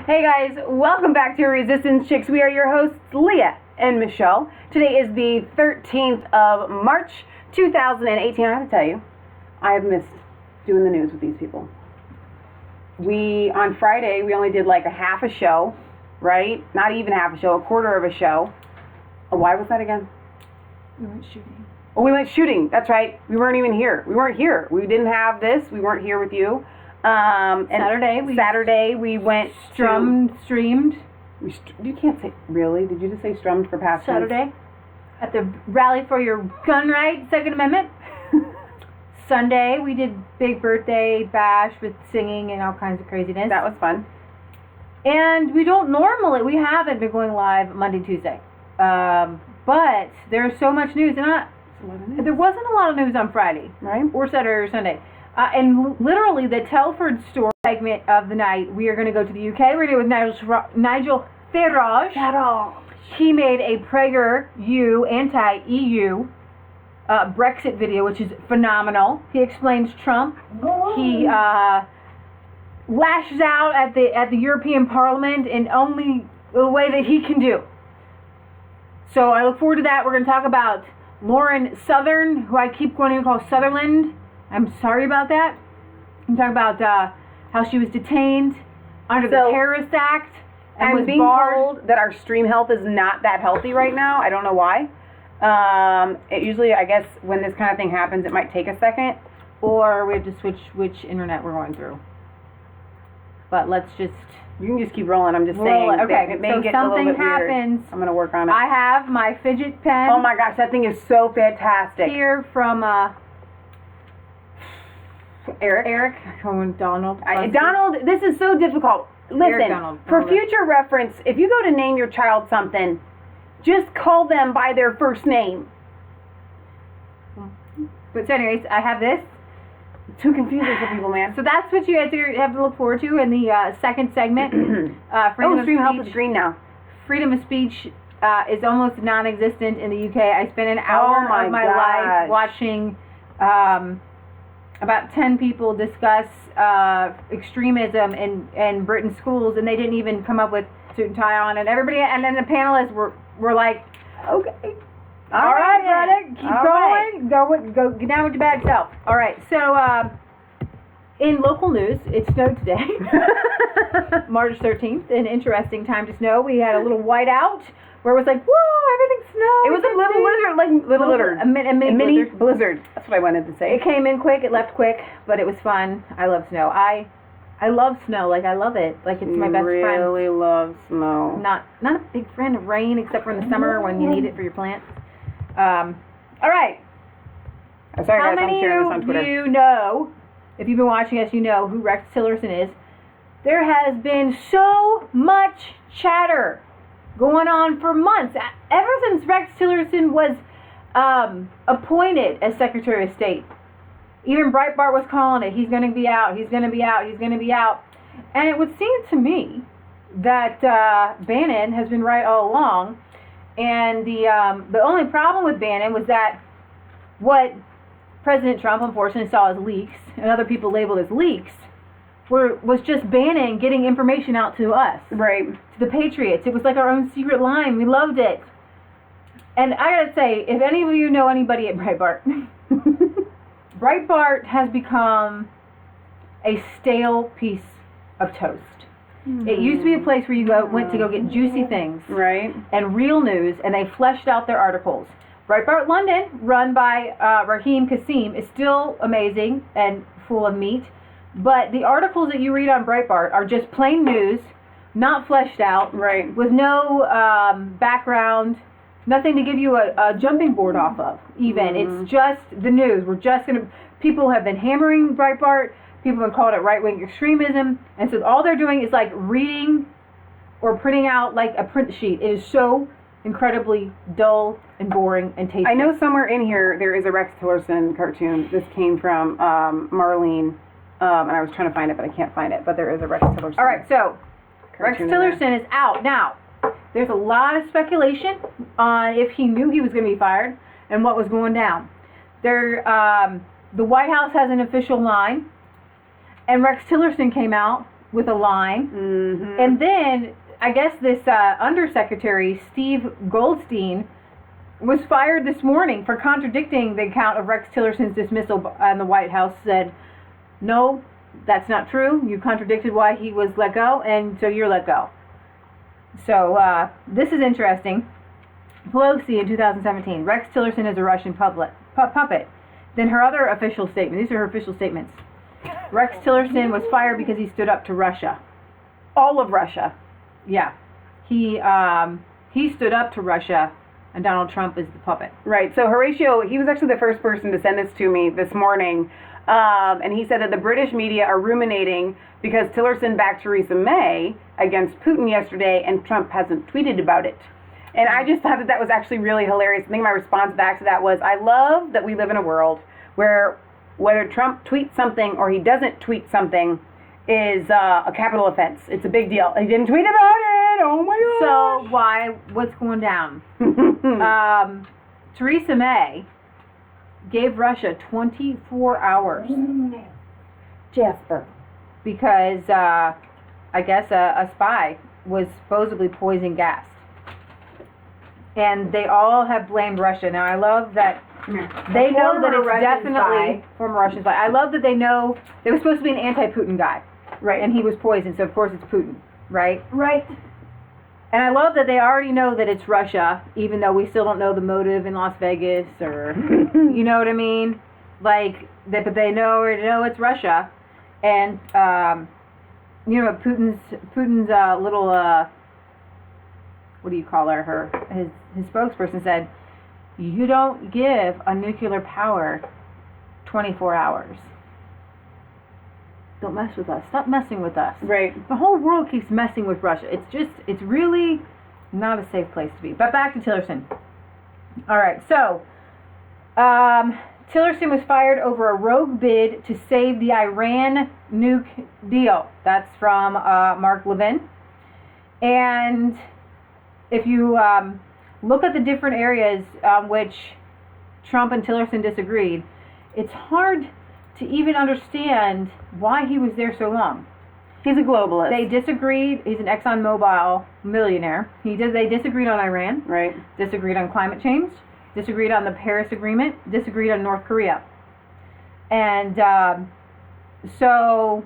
Hey guys, welcome back to Resistance Chicks. We are your hosts, Leah and Michelle. Today is the 13th of March, 2018. I have to tell you, I have missed doing the news with these people. On Friday, we only did like a half a show, right? Not even half a show, a quarter of a show. Oh, why was that again? We went shooting. Oh, we went shooting. That's right. We weren't even here. We weren't here. We didn't have this. We weren't here with you. And Saturday we went streamed. You can't say, really? Did you just say strummed for past tense? Saturday at the rally for your gun rights, Second Amendment. Sunday we did big birthday bash with singing and all kinds of craziness. That was fun. And we haven't been going live Monday, Tuesday. But there's so much news, and there wasn't a lot of news on Friday, right? Or Saturday or Sunday. And literally, the Telford story segment of the night, we are going to go to the UK. We're going to do with Nigel Farage. He made a PragerU anti-EU Brexit video, which is phenomenal. He explains Trump. He lashes out at the European Parliament in only the way that he can do. So I look forward to that. We're going to talk about Lauren Southern, who I keep wanting to call Sutherland. I'm sorry about that. I'm talking about how she was detained under the Terrorist Act and was being told that our stream health is not that healthy right now. I don't know why. It usually, I guess, when this kind of thing happens, it might take a second. Or we have to switch which internet we're going through. But let's just... You can just keep rolling. I'm just saying. Okay, it may so get a little bit something happens. Weird. I'm going to work on it. I have my fidget pen. Oh my gosh, that thing is so fantastic. Here from... Eric. Donald. Donald, this is so difficult. Listen, for future reference, if you go to name your child something, just call them by their first name. But so anyways, I have this. Too confusing for people, man. So that's what you guys have to look forward to in the second segment. Stream health is green now. Freedom of speech is almost non-existent in the UK. I spent an hour of my life watching... about 10 people discuss extremism in Britain's schools, and they didn't even come up with suit and tie on, and everybody, and then the panelists were like, okay, all right, brother, keep going, go, get down with your bad self. All right, so in local news, it snowed today, March 13th, an interesting time to snow. We had a little whiteout where it was like, whoa, everything snowed. It was a little blizzard, a mini blizzard. That's what I wanted to say. It came in quick, it left quick, but it was fun. I love snow. I love snow. Like, I love it. Like, it's my best friend. I really love snow. Not a big friend of rain, except for in the summer when you need it for your plants. All right. I'm sorry, How guys, I'm sharing this on Twitter. many of you know, if you've been watching us, you know who Rex Tillerson is. There has been so much chatter going on for months. Ever since Rex Tillerson was appointed as Secretary of State. Even Breitbart was calling it. He's going to be out. He's going to be out. He's going to be out. And it would seem to me that Bannon has been right all along. And the only problem with Bannon was that what President Trump unfortunately saw as leaks, and other people labeled as leaks, was just Bannon getting information out to us. Right. To the Patriots. It was like our own secret line. We loved it. And I gotta say, if any of you know anybody at Breitbart, Breitbart has become a stale piece of toast. Mm-hmm. It used to be a place where you went to go get juicy things. Right. And real news, and they fleshed out their articles. Breitbart London, run by Raheem Kassim, is still amazing and full of meat. But the articles that you read on Breitbart are just plain news, not fleshed out, right, with no background, nothing to give you a jumping board off of, even. Mm-hmm. It's just the news. We're just going to... People have been hammering Breitbart. People have called it right-wing extremism. And so all they're doing is like reading or printing out like a print sheet. It is so incredibly dull and boring and tasteless. I know somewhere in here there is a Rex Tillerson cartoon. This came from Marlene. And I was trying to find it, but I can't find it. But there is a Rex Tillerson. All right, so Rex Tillerson is out. Now, there's a lot of speculation on if he knew he was going to be fired and what was going down. The White House has an official line, and Rex Tillerson came out with a line. Mm-hmm. And then, I guess this Undersecretary, Steve Goldstein, was fired this morning for contradicting the account of Rex Tillerson's dismissal, and the White House said, no, that's not true. You contradicted why he was let go, and so you're let go. So, this is interesting. Pelosi in 2017, Rex Tillerson is a Russian puppet. Then her other official statement, these are her official statements. Rex Tillerson was fired because he stood up to Russia. All of Russia. Yeah. He stood up to Russia, and Donald Trump is the puppet. Right. So Horatio, he was actually the first person to send this to me this morning. And he said that the British media are ruminating because Tillerson backed Theresa May against Putin yesterday, and Trump hasn't tweeted about it. And I just thought that that was actually really hilarious. I think my response back to that was, I love that we live in a world where whether Trump tweets something or he doesn't tweet something is a capital offense. It's a big deal. He didn't tweet about it. Oh my gosh. So what's going down? Theresa May gave Russia 24 hours. Jasper. Because I guess a spy was supposedly poison gassed. And they all have blamed Russia. Now, I love that they know that it's definitely former Russian spy. I love that they know there was supposed to be an anti-Putin guy. Right. And he was poisoned, so of course it's Putin. Right? Right. And I love that they already know that it's Russia, even though we still don't know the motive in Las Vegas or, you know what I mean? Like, but they know it's Russia. And, you know, Putin's little, what do you call her? His spokesperson said, you don't give a nuclear power 24 hours. Don't mess with us. Stop messing with us. Right. The whole world keeps messing with Russia. It's really not a safe place to be. But back to Tillerson. All right, so Tillerson was fired over a rogue bid to save the Iran nuke deal. That's from Mark Levin. And if you look at the different areas which Trump and Tillerson disagreed, it's hard to even understand why he was there so long. He's a globalist. They disagreed. He's an ExxonMobil millionaire. They disagreed on Iran. Right. Disagreed on climate change. Disagreed on the Paris Agreement. Disagreed on North Korea. And so,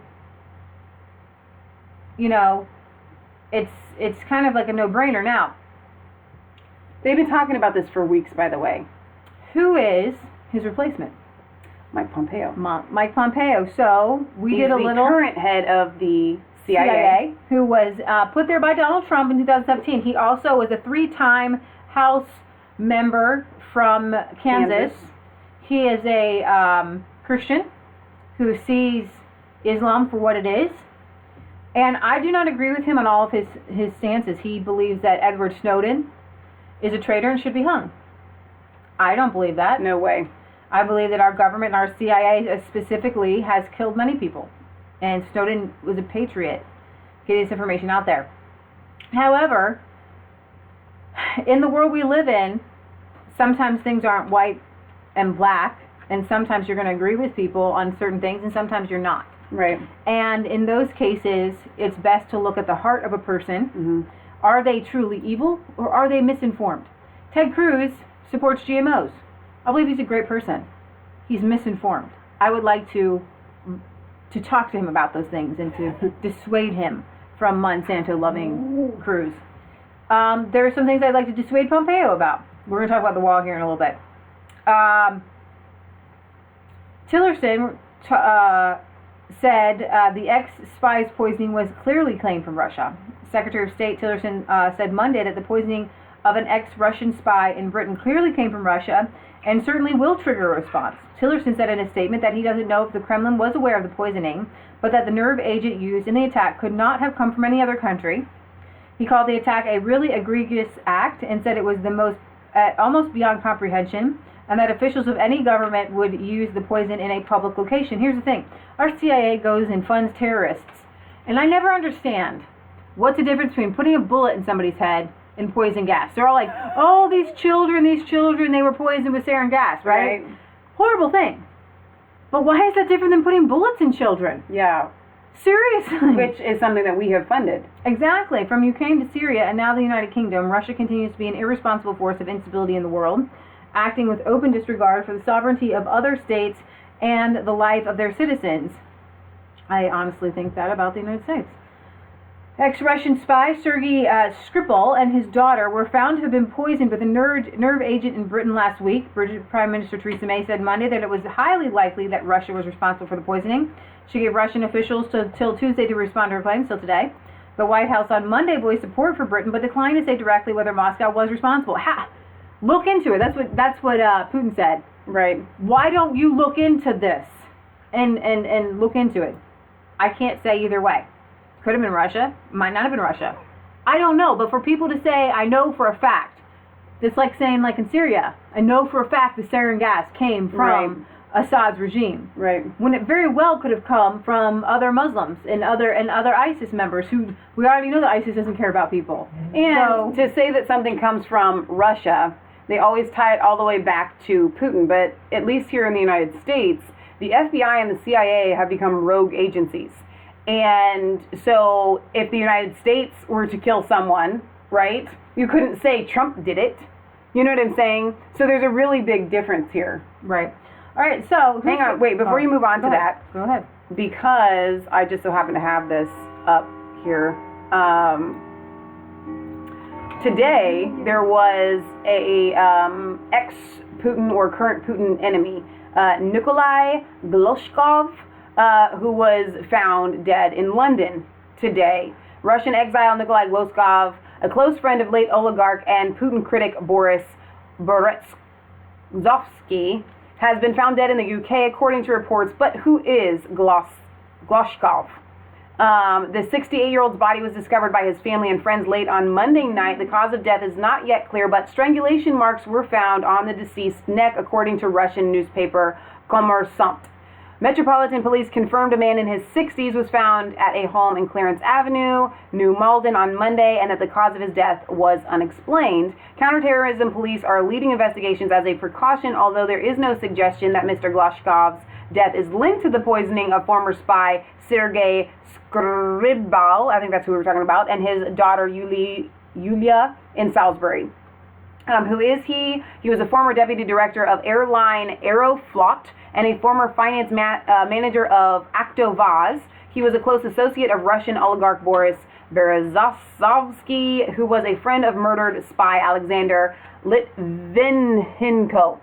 you know, it's kind of like a no-brainer now. They've been talking about this for weeks, by the way. Who is his replacement? Mike Pompeo. Mike Pompeo. So He's the current head of the CIA. Who was put there by Donald Trump in 2017. He also was a 3-time House member from Kansas. He is a Christian who sees Islam for what it is. And I do not agree with him on all of his stances. He believes that Edward Snowden is a traitor and should be hung. I don't believe that. No way. I believe that our government and our CIA specifically has killed many people. And Snowden was a patriot getting this information out there. However, in the world we live in, sometimes things aren't white and black, and sometimes you're going to agree with people on certain things, and sometimes you're not. Right. And in those cases, it's best to look at the heart of a person. Mm-hmm. Are they truly evil, or are they misinformed? Ted Cruz supports GMOs. I believe he's a great person. He's misinformed. I would like to talk to him about those things and to dissuade him from Monsanto-loving Cruz. There are some things I'd like to dissuade Pompeo about. We're going to talk about the wall here in a little bit. Tillerson said the ex-spy's poisoning was clearly claimed from Russia. Secretary of State Tillerson said Monday that the poisoning of an ex-Russian spy in Britain clearly came from Russia and certainly will trigger a response. Tillerson said in a statement that he doesn't know if the Kremlin was aware of the poisoning, but that the nerve agent used in the attack could not have come from any other country. He called the attack a really egregious act and said it was the most almost beyond comprehension, and that officials of any government would use the poison in a public location. Here's the thing. Our CIA goes and funds terrorists, and I never understand what's the difference between putting a bullet in somebody's head and poison gas. They're all like, oh, these children, they were poisoned with sarin gas, right? Horrible thing. But why is that different than putting bullets in children? Yeah. Seriously. Which is something that we have funded. Exactly. From Ukraine to Syria and now the United Kingdom, Russia continues to be an irresponsible force of instability in the world, acting with open disregard for the sovereignty of other states and the life of their citizens. I honestly think that about the United States. Ex-Russian spy Sergei Skripal and his daughter were found to have been poisoned with a nerve agent in Britain last week. British Prime Minister Theresa May said Monday that it was highly likely that Russia was responsible for the poisoning. She gave Russian officials till Tuesday to respond to her claims, till today. The White House on Monday voiced support for Britain, but declined to say directly whether Moscow was responsible. Look into it. That's what Putin said. Right. Why don't you look into this and look into it? I can't say either way. Could have been Russia. Might not have been Russia. I don't know. But for people to say, I know for a fact, it's like saying, like in Syria, I know for a fact the sarin gas came from Assad's regime. Right. When it very well could have come from other Muslims and other ISIS members who we already know that ISIS doesn't care about people. And to say that something comes from Russia, they always tie it all the way back to Putin. But at least here in the United States, the FBI and the CIA have become rogue agencies. And so if the United States were to kill someone, right, you couldn't say Trump did it. You know what I'm saying? So there's a really big difference here. Right. All right, so... Hang on, wait, before you move on to that. Go ahead. Because I just so happen to have this up here. Today, there was a ex-Putin or current Putin enemy, Nikolai Glushkov, who was found dead in London today. Russian exile Nikolai Glushkov, a close friend of late oligarch and Putin critic Boris Berezovsky, has been found dead in the UK, according to reports. But who is Glushkov? The 68-year-old's body was discovered by his family and friends late on Monday night. The cause of death is not yet clear, but strangulation marks were found on the deceased's neck, according to Russian newspaper Kommersant. Metropolitan Police confirmed a man in his 60s was found at a home in Clarence Avenue, New Malden, on Monday, and that the cause of his death was unexplained. Counterterrorism police are leading investigations as a precaution, although there is no suggestion that Mr. Glushkov's death is linked to the poisoning of former spy Sergei Skripal, I think that's who we were talking about, and his daughter Yulia in Salisbury. Who is he? He was a former deputy director of airline Aeroflot and a former finance manager of Aktovaz. He was a close associate of Russian oligarch Boris Berezovsky, who was a friend of murdered spy Alexander Litvinenko.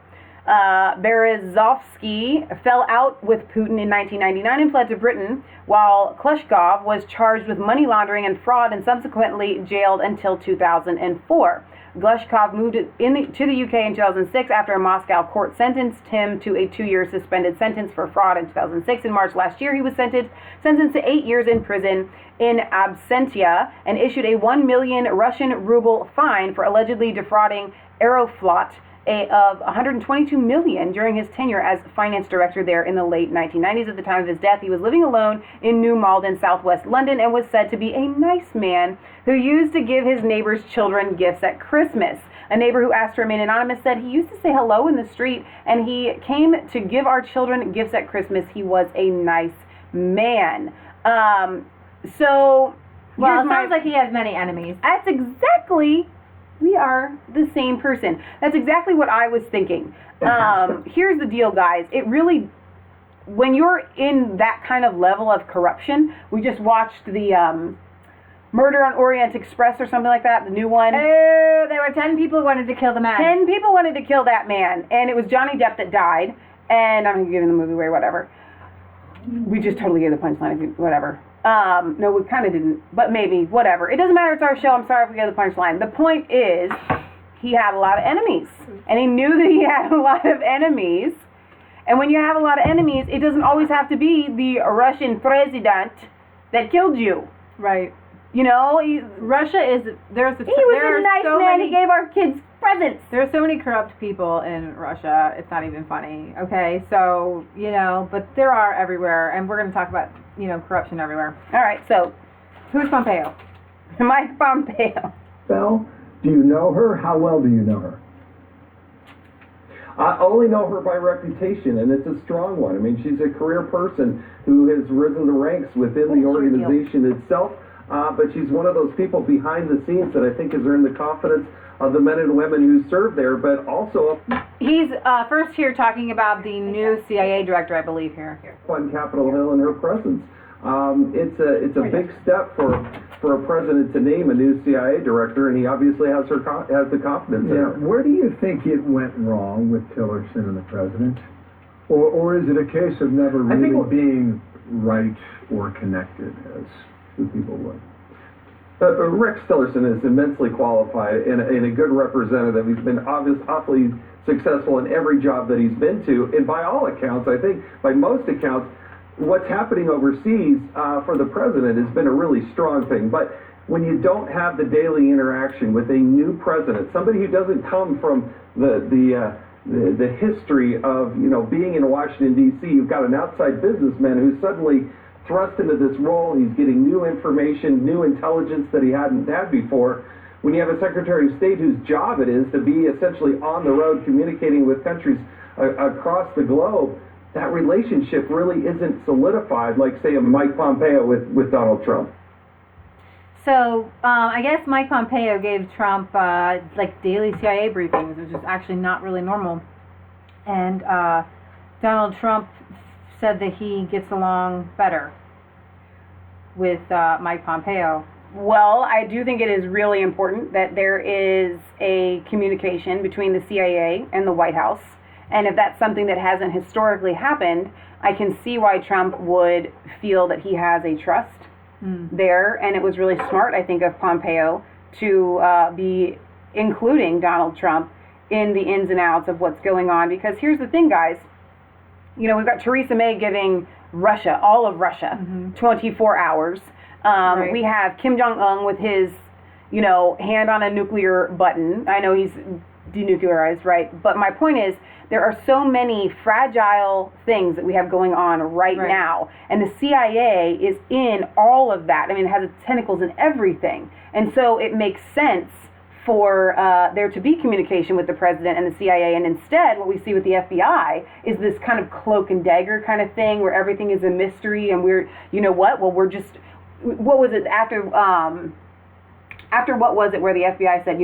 Berezovsky fell out with Putin in 1999 and fled to Britain, while Glushkov was charged with money laundering and fraud and subsequently jailed until 2004. Glushkov moved to the UK in 2006 after a Moscow court sentenced him to a 2-year suspended sentence for fraud in 2006. In March last year, he was sentenced to 8 years in prison in absentia and issued a 1 million Russian ruble fine for allegedly defrauding Aeroflot of 122 million during his tenure as finance director there in the late 1990s. At the time of his death, he was living alone in New Malden, southwest London, and was said to be a nice man who used to give his neighbors' children gifts at Christmas. A neighbor who asked to remain anonymous said he used to say hello in the street, and he came to give our children gifts at Christmas. He was a nice man. Well, it sounds like he has many enemies. That's exactly... We are the same person. That's exactly what I was thinking. Here's the deal, guys. It really, when you're in that kind of level of corruption, we just watched the Murder on Orient Express or something like that, the new one. Oh, there were 10 people who wanted to kill the man. 10 people wanted to kill that man, and it was Johnny Depp that died. And I'm giving the movie away, whatever. We just totally gave the punchline, whatever. No, we kind of didn't, but maybe, whatever. It doesn't matter, it's our show. I'm sorry if we gave the punchline. The point is, he had a lot of enemies, and he knew that he had a lot of enemies. And when you have a lot of enemies, it doesn't always have to be the Russian president that killed you. Right. You know, Russia is, he was a nice man. He gave our kids presents. There are so many corrupt people in Russia, it's not even funny, okay? So, but there are everywhere, and we're going to talk about, corruption everywhere. All right, so, who's Pompeo? Mike Pompeo. Well, do you know her? How well do you know her? I only know her by reputation, and it's a strong one. I mean, she's a career person who has risen the ranks within the organization itself, but she's one of those people behind the scenes that I think has earned the confidence of the men and women who serve there, but also... He's first here talking about the new CIA director, I believe, here. On Capitol Hill and her presence. It's a big step for a president to name a new CIA director, and he obviously has the confidence in her. Where do you think it went wrong with Tillerson and the president? Or is it a case of never really being right or connected, as two people would? Rex Tillerson is immensely qualified and a good representative. He's been awfully successful in every job that he's been to, and by all accounts, I think, by most accounts, what's happening overseas for the president has been a really strong thing. But when you don't have the daily interaction with a new president, somebody who doesn't come from the history of being in Washington D.C., you've got an outside businessman who's suddenly thrust into this role. He's getting new information, new intelligence that he hadn't had before. When you have a Secretary of State whose job it is to be essentially on the road communicating with countries across the globe, that relationship really isn't solidified like, say, a Mike Pompeo with Donald Trump. So I guess Mike Pompeo gave Trump like daily CIA briefings, which is actually not really normal. And Donald Trump said that he gets along better with Mike Pompeo. Well, I do think it is really important that there is a communication between the CIA and the White House. And if that's something that hasn't historically happened, I can see why Trump would feel that he has a trust there. And it was really smart, I think, of Pompeo to be including Donald Trump in the ins and outs of what's going on. Because here's the thing, guys. We've got Theresa May giving Russia, all of Russia, 24 hours. Right. We have Kim Jong-un with his, hand on a nuclear button. I know he's denuclearized, right? But my point is, there are so many fragile things that we have going on right now. And the CIA is in all of that. I mean, it has its tentacles in everything. And so it makes sense for there to be communication with the president and the CIA. And instead, what we see with the FBI is this kind of cloak and dagger kind of thing where everything is a mystery and we're, well, we're just, what was it after what was it where the FBI said,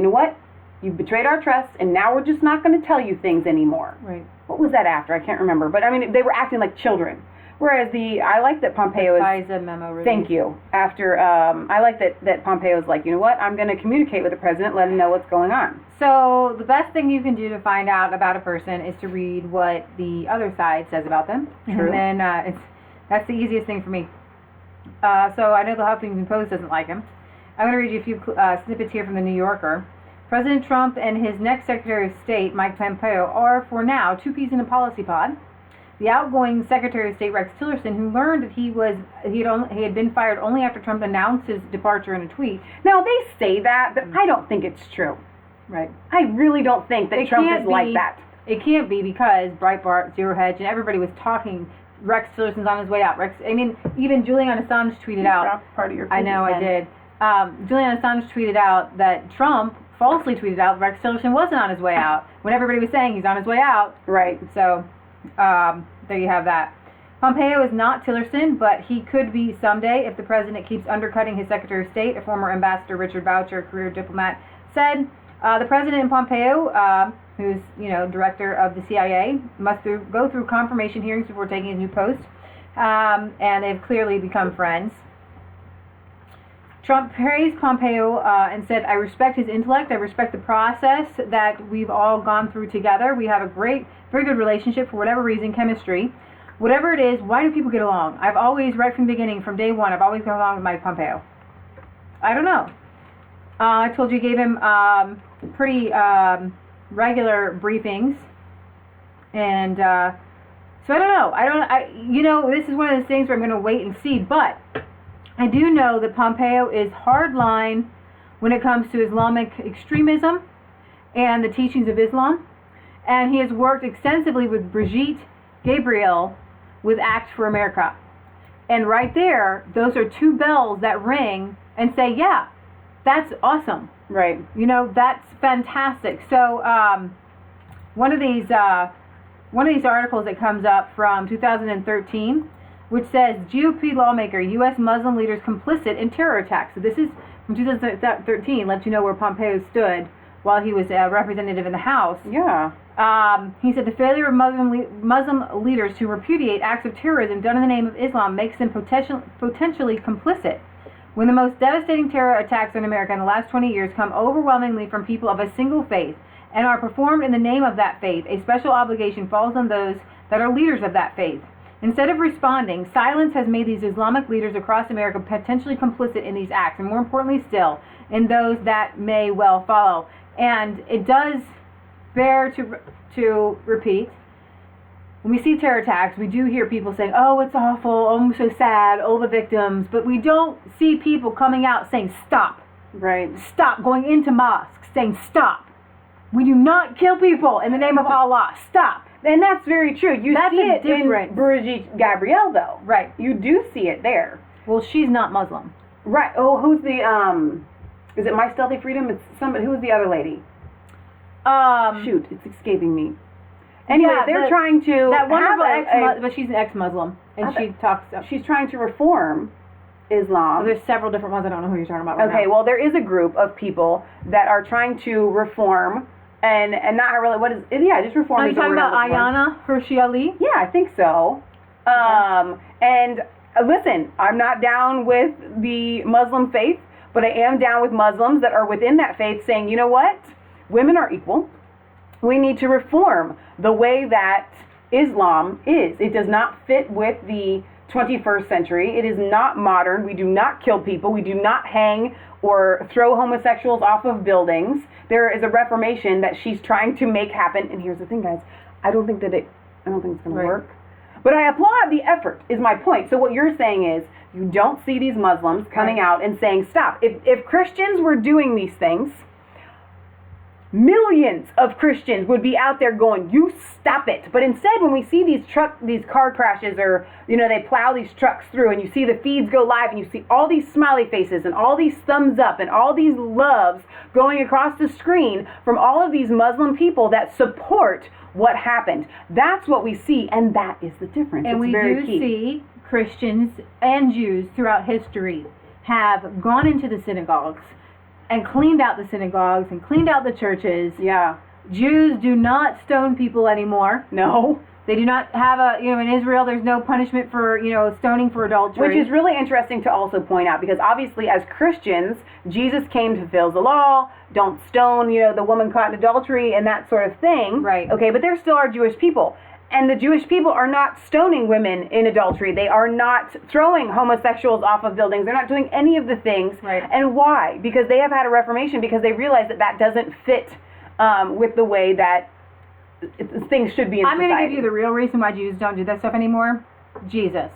you've betrayed our trust, and now we're just not going to tell you things anymore. Right. What was that after? I can't remember. But, I mean, they were acting like children. Whereas I like that Pompeo is... FISA memo release. Thank you. After, I like that Pompeo is like, I'm going to communicate with the president, let him know what's going on. So the best thing you can do to find out about a person is to read what the other side says about them. True. And then that's the easiest thing for me. So I know the Huffington Post doesn't like him. I'm going to read you a few snippets here from the New Yorker. President Trump and his next Secretary of State, Mike Pompeo, are, for now, two peas in a policy pod. The outgoing Secretary of State, Rex Tillerson, who learned that he had been fired only after Trump announced his departure in a tweet. Now, they say that, but I don't think it's true. Right. I really don't think that Trump is like that. It can't be because Breitbart, Zero Hedge, and everybody was talking. Rex Tillerson's on his way out. Even Julian Assange tweeted out. Part of your I know, I did. Julian Assange tweeted out that Trump falsely tweeted out Rex Tillerson wasn't on his way out when everybody was saying he's on his way out. Right. So there you have that. Pompeo is not Tillerson, but he could be someday if the president keeps undercutting his Secretary of State. A former ambassador, Richard Boucher, a career diplomat, said the president and Pompeo, who's director of the CIA, must go through confirmation hearings before taking his new post, and they've clearly become friends. Trump praised Pompeo and said, I respect his intellect. I respect the process that we've all gone through together. We have a very good relationship for whatever reason, chemistry. Whatever it is, why do people get along? I've always, right from the beginning, from day one, I've always got along with Mike Pompeo. I don't know. I told you, gave him pretty regular briefings. And so I don't know. This is one of those things where I'm going to wait and see, but I do know that Pompeo is hardline when it comes to Islamic extremism and the teachings of Islam. And he has worked extensively with Brigitte Gabriel with Act for America. And right there, those are two bells that ring and say, yeah, that's awesome. Right. That's fantastic. So one of these articles that comes up from 2013, which says GOP lawmaker, U.S. Muslim leaders complicit in terror attacks. So this is from 2013. Lets you know where Pompeo stood while he was a representative in the House. Yeah. He said the failure of Muslim leaders to repudiate acts of terrorism done in the name of Islam makes them potentially complicit. When the most devastating terror attacks in America in the last 20 years come overwhelmingly from people of a single faith and are performed in the name of that faith, a special obligation falls on those that are leaders of that faith. Instead of responding, silence has made these Islamic leaders across America potentially complicit in these acts, and more importantly still, in those that may well follow. And it does bear to repeat, when we see terror attacks, we do hear people saying, oh, it's awful, oh, I'm so sad, oh, the victims, but we don't see people coming out saying, stop. Right. Stop, going into mosques, saying, stop. We do not kill people in the name of Allah. Stop. And that's very true. That's see it different. In Brigitte Gabrielle, though. Right. You do see it there. Well, she's not Muslim. Right. Oh, who's the, is it My Stealthy Freedom? It's somebody, who's the other lady? Shoot, it's escaping me. Anyway, yeah, they're trying to that wonderful but she's an ex-Muslim, and she talks. She's trying to reform Islam. Well, there's several different ones. I don't know who you're talking about right now. Okay, well, there is a group of people that are trying to reform, and not really. What is? Yeah, just reform. Are you talking about Ayana Hirsi Ali? Yeah, I think so. And listen, I'm not down with the Muslim faith, but I am down with Muslims that are within that faith saying, you know what? Women are equal. We need to reform the way that Islam is. It does not fit with the 21st century. It is not modern. We do not kill people. We do not hang or throw homosexuals off of buildings. There is a reformation that she's trying to make happen. And here's the thing, guys. I don't think it's going to work. But I applaud the effort, is my point. So what you're saying is you don't see these Muslims coming out and saying, stop. If Christians were doing these things, millions of Christians would be out there going, you stop it. But instead, when we see these car crashes, or, they plow these trucks through, and you see the feeds go live, and you see all these smiley faces and all these thumbs up and all these loves going across the screen from all of these Muslim people that support what happened. That's what we see, and that is the difference. And we do see Christians and Jews throughout history have gone into the synagogues and cleaned out the synagogues and cleaned out the churches. Yeah. Jews do not stone people anymore. No. They do not have in Israel, there's no punishment for, stoning for adultery. Which is really interesting to also point out, because obviously as Christians, Jesus came to fulfill the law, don't stone, the woman caught in adultery and that sort of thing. Right. Okay, but there still are Jewish people. And the Jewish people are not stoning women in adultery. They are not throwing homosexuals off of buildings. They're not doing any of the things. Right. And why? Because they have had a reformation, because they realize that doesn't fit with the way that things should be in society. I'm going to give you the real reason why Jews don't do that stuff anymore. Jesus.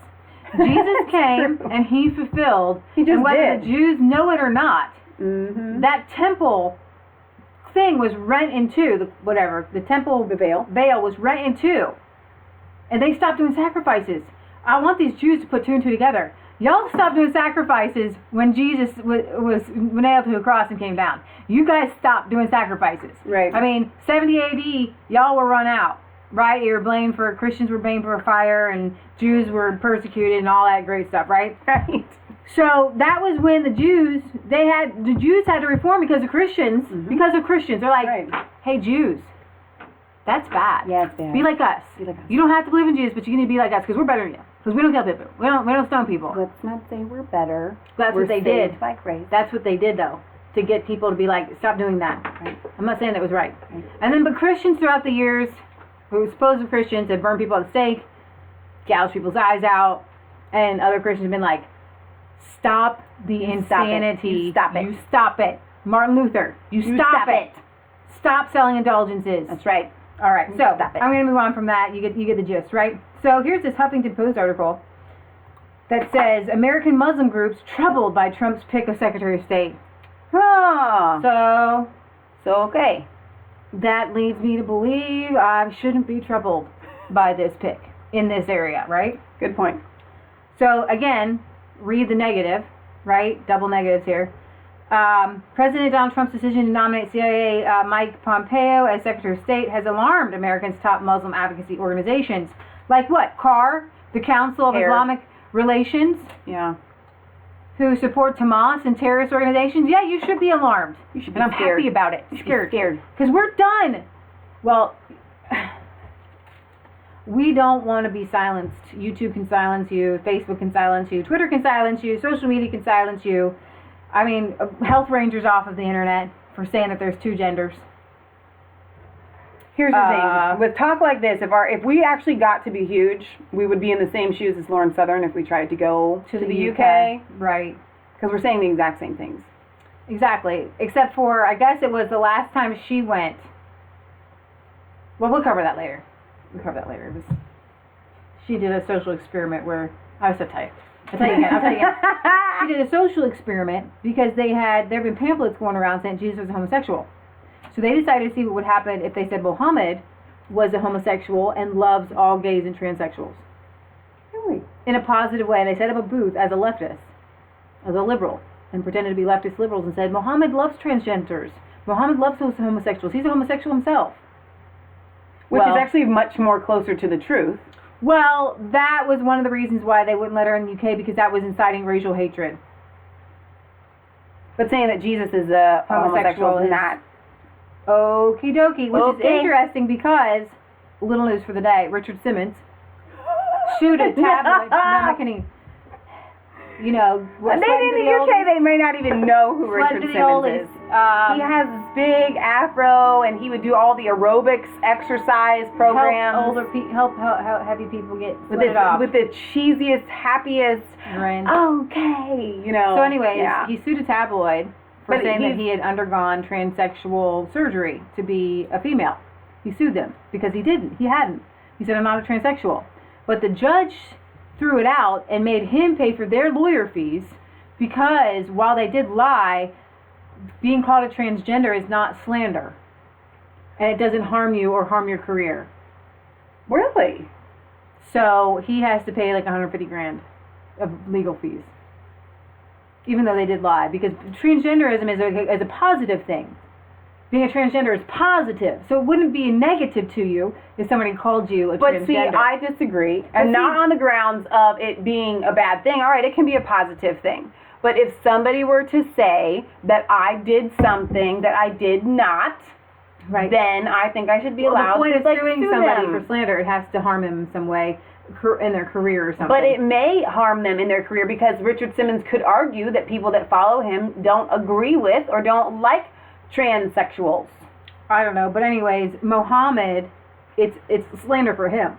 Jesus came and he fulfilled. He just and whether did. the Jews know it or not, that temple thing was rent in two. The temple, the veil was rent in two. And they stopped doing sacrifices. I want these Jews to put two and two together. Y'all stopped doing sacrifices when Jesus was nailed to a cross and came down. You guys stopped doing sacrifices. Right. I mean, 70 AD, y'all were run out, right? Christians were blamed for fire, and Jews were persecuted and all that great stuff, right? Right. So that was when the Jews had to reform because of Christians. Because of Christians. They're like, hey, Jews, that's bad. Yeah, it's bad. Be like us. You don't have to believe in Jesus, but you need to be like us because we're better than you. Because we don't kill people. We don't stone people. Let's not say we're better. That's what they did. By grace. That's what they did, though, to get people to be like, stop doing that. Right. I'm not saying that was right. But Christians throughout the years, who were supposed Christians, had burned people at the stake, gouged people's eyes out, and other Christians have been like, stop the insanity. Stop it. You stop it. Martin Luther, you stop it. Stop selling indulgences. That's right. All right, so Stop it. I'm going to move on from that. You get the gist, right? So here's this Huffington Post article that says American Muslim groups troubled by Trump's pick of Secretary of State. So okay. That leads me to believe I shouldn't be troubled by this pick in this area, right? Good point. So again, read the negative, right? Double negatives here. President Donald Trump's decision to nominate CIA Mike Pompeo as Secretary of State has alarmed Americans' top Muslim advocacy organizations. Like what? CAR, the Council of Islamic Relations, who supports Hamas and terrorist organizations. Yeah, you should be alarmed. You should be and I'm scared. happy about it. Scared. Because we're done. Well, we don't want to be silenced. YouTube can silence you. Facebook can silence you. Twitter can silence you. Social media can silence you. I mean, Health Ranger's off of the internet for saying that there's two genders. Here's the thing. With talk like this, if we actually got to be huge, we would be in the same shoes as Lauren Southern if we tried to go to the UK. Right. Because we're saying the exact same things. Exactly. Except for, I guess it was the last time she went. Well, we'll cover that later. She did a social experiment where, I was so tight. I'll tell you again. She did a social experiment because there have been pamphlets going around saying Jesus was a homosexual. So they decided to see what would happen if they said Muhammad was a homosexual and loves all gays and transsexuals. Really? In a positive way. And they set up a booth as a leftist, as a liberal, and pretended to be leftist liberals and said, Muhammad loves transgenders. Muhammad loves homosexuals. He's a homosexual himself. Which is actually much more closer to the truth. Well, that was one of the reasons why they wouldn't let her in the UK, because that was inciting racial hatred. But saying that Jesus is a homosexual is not. Okie dokie, which is interesting because, little news for the day, Richard Simmons sued a tabloid. No, kidding. You know, in the UK, they may not even know who Richard Simmons is. He has this big afro, and he would do all the aerobics exercise programs. Help heavy people get sweated off. With the cheesiest, happiest, okay, you know. So anyways, he sued a tabloid for saying that he had undergone transsexual surgery to be a female. He sued them because he didn't. He hadn't. He said, I'm not a transsexual. But the judge threw it out and made him pay for their lawyer fees because while they did lie, being called a transgender is not slander. And it doesn't harm you or harm your career. Really? So he has to pay like $150,000 of legal fees. Even though they did lie. Because transgenderism is a positive thing. Being a transgender is positive. So it wouldn't be negative to you if somebody called you a transgender. But see, I disagree. And not on the grounds of it being a bad thing. All right, it can be a positive thing. But if somebody were to say that I did something that I did not, then I think I should be allowed to the point of suing somebody them. for slander, it has to harm them in some way in their career or something. But it may harm them in their career because Richard Simmons could argue that people that follow him don't agree with or don't like transsexuals. I don't know, but anyways, Muhammad, it's slander for him.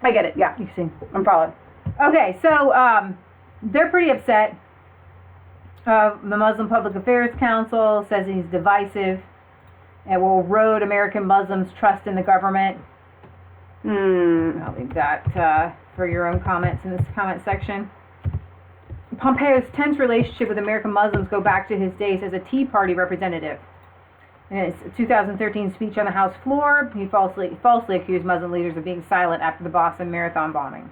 I get it. Yeah, you see, I'm following. Okay, so they're pretty upset. The Muslim Public Affairs Council says he's divisive and will erode American Muslims' trust in the government. I'll leave that for your own comments in this comment section. Pompeo's tense relationship with American Muslims go back to his days as a Tea Party representative. In his 2013 speech on the House floor, he falsely accused Muslim leaders of being silent after the Boston Marathon bombing.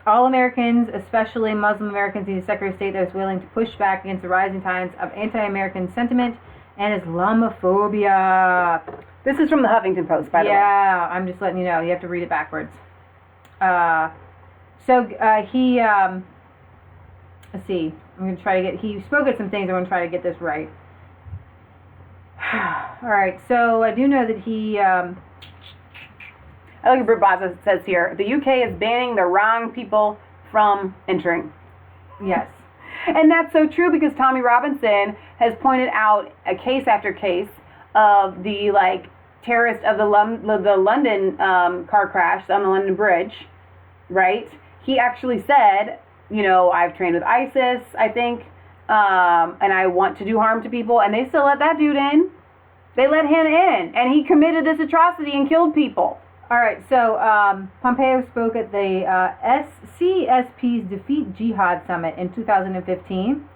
All Americans, especially Muslim Americans, need a Secretary of State that is willing to push back against the rising tides of anti-American sentiment and Islamophobia. This is from the Huffington Post, by the way. Yeah, I'm just letting you know. You have to read it backwards. He, let's see. I'm going to try to get, he spoke at some things. I'm going to try to get this right. All right, so I do know that he, I look at Britt Baza says here, the UK is banning the wrong people from entering. Yes. And that's so true because Tommy Robinson has pointed out a case after case of the terrorist of the London car crash on the London Bridge, right? He actually said, you know, I've trained with ISIS, I think, and I want to do harm to people, and they still let that dude in. They let him in, and he committed this atrocity and killed people. All right, so Pompeo spoke at the CSP's Defeat Jihad Summit in 2015.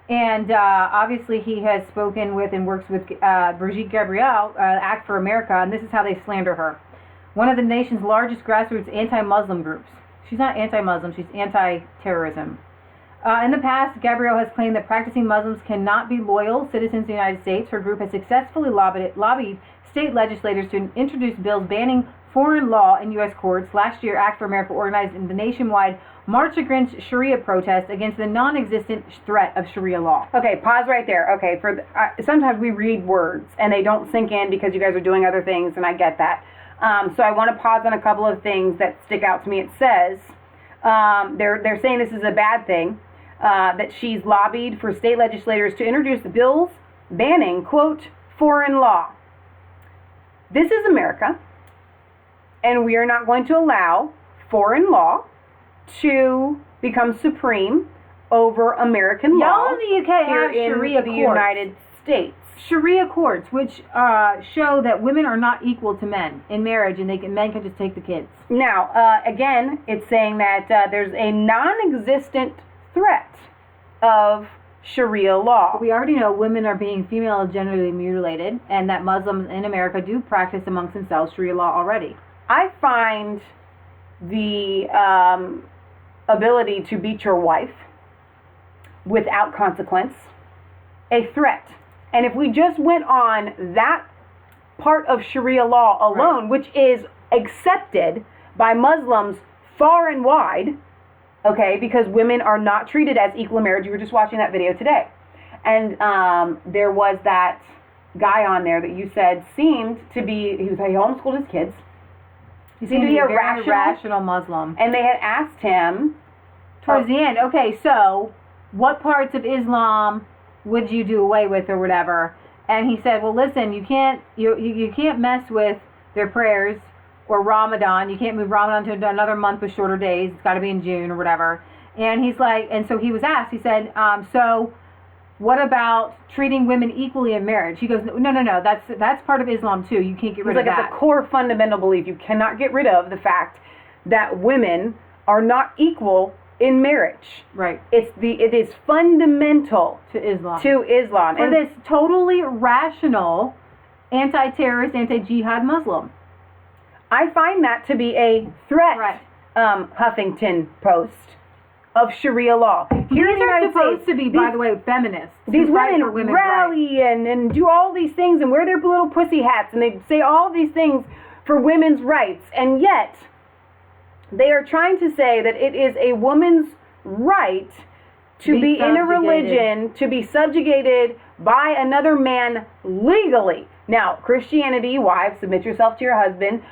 And obviously he has spoken with and works with Brigitte Gabriel, Act for America, and this is how they slander her. One of the nation's largest grassroots anti-Muslim groups. She's not anti-Muslim, she's anti-terrorism. In the past, Gabrielle has claimed that practicing Muslims cannot be loyal citizens of the United States. Her group has successfully lobbied state legislators to introduce bills banning foreign law in U.S. courts. Last year, Act for America organized the nationwide March Against Sharia protest against the non-existent threat of Sharia law. Okay, pause right there. Okay, sometimes we read words and they don't sink in because you guys are doing other things, and I get that. So I want to pause on a couple of things that stick out to me. It says they're saying this is a bad thing. That she's lobbied for state legislators to introduce bills banning, quote, foreign law. This is America, and we are not going to allow foreign law to become supreme over American law. Y'all in the UK have Sharia in the courts. United States. Sharia courts, which show that women are not equal to men in marriage, and men can just take the kids. Now, again, it's saying that there's a non-existent threat of Sharia law. We already know women are being female genitally mutilated, and that Muslims in America do practice amongst themselves Sharia law already. I find the ability to beat your wife without consequence a threat. And if we just went on that part of Sharia law alone, which is accepted by Muslims far and wide, okay, because women are not treated as equal in marriage. You were just watching that video today. And there was that guy on there that you said seemed to be, he homeschooled his kids. He seemed to be a very rational Muslim. And they had asked him. Towards the end, okay, so what parts of Islam would you do away with or whatever? And he said, well, listen, you can't mess with their prayers. Or Ramadan, you can't move Ramadan to another month with shorter days. It's got to be in June or whatever. And he's like, and so he was asked. He said, so what about treating women equally in marriage? He goes, no, that's part of Islam too. You can't get rid of that. It's a core fundamental belief. You cannot get rid of the fact that women are not equal in marriage. Right. It is fundamental to Islam. For this totally rational, anti-terrorist, anti-jihad Muslim. I find that to be a threat, right. Huffington Post, of Sharia law. These are supposed to be, by the way, feminists. These women rally and do all these things and wear their little pussy hats and they say all these things for women's rights. And yet, they are trying to say that it is a woman's right to be in a religion, to be subjugated by another man legally. Now, Christianity, wives, submit yourself to your husband.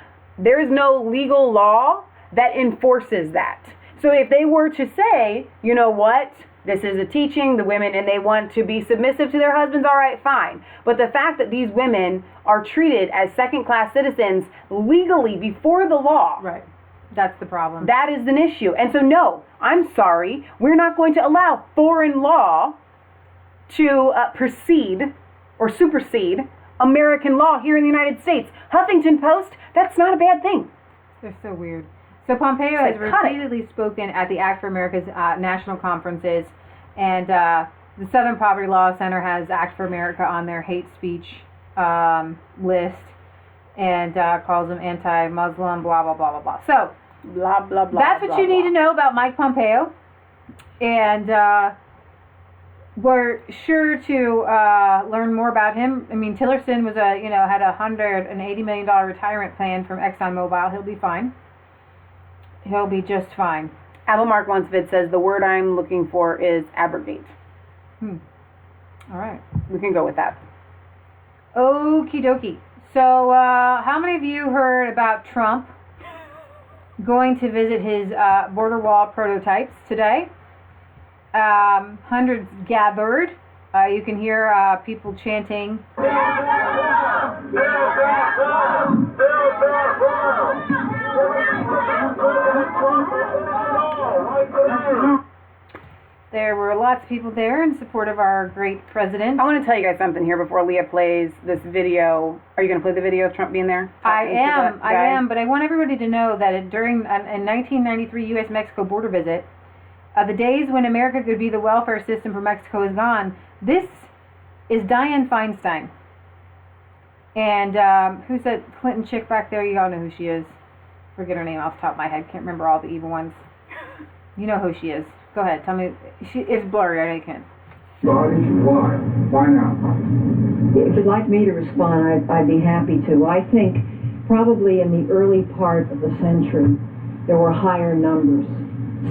There is no legal law that enforces that. So if they were to say, you know what, this is a teaching, the women, and they want to be submissive to their husbands, all right, fine. But the fact that these women are treated as second-class citizens legally before the law. Right. That's the problem. That is an issue. And so, no, I'm sorry, we're not going to allow foreign law to precede or supersede American law here in the United States. Huffington Post, that's not a bad thing. They're so weird. So Pompeo has repeatedly spoken at the Act for America's national conferences, and the Southern Poverty Law Center has Act for America on their hate speech list, and calls them anti-Muslim, blah, blah, blah, blah, blah. So, blah, blah, blah. That's what you need to know about Mike Pompeo, and we're sure to learn more about him. I mean, Tillerson was had a $180 million retirement plan from ExxonMobil. He'll be fine. He'll be just fine. Abelmark Lunsvid says the word I'm looking for is abrogate. All right. We can go with that. Okie dokie. So, how many of you heard about Trump going to visit his border wall prototypes today? Hundreds gathered. You can hear people chanting. There were lots of people there in support of our great president. I want to tell you guys something here before Leah plays this video. Are you going to play the video of Trump being there? I am, but I want everybody to know that during a 1993 U.S.-Mexico border visit, the days when America could be the welfare system for Mexico is gone. This is Dianne Feinstein. And who's that Clinton chick back there? You all know who she is. Forget her name off the top of my head. Can't remember all the evil ones. You know who she is. Go Go ahead. Tell me. It's blurry. I can't. Bodies, why? Why now? If you'd like me to respond, I'd be happy to. I think probably in the early part of the century, there were higher numbers.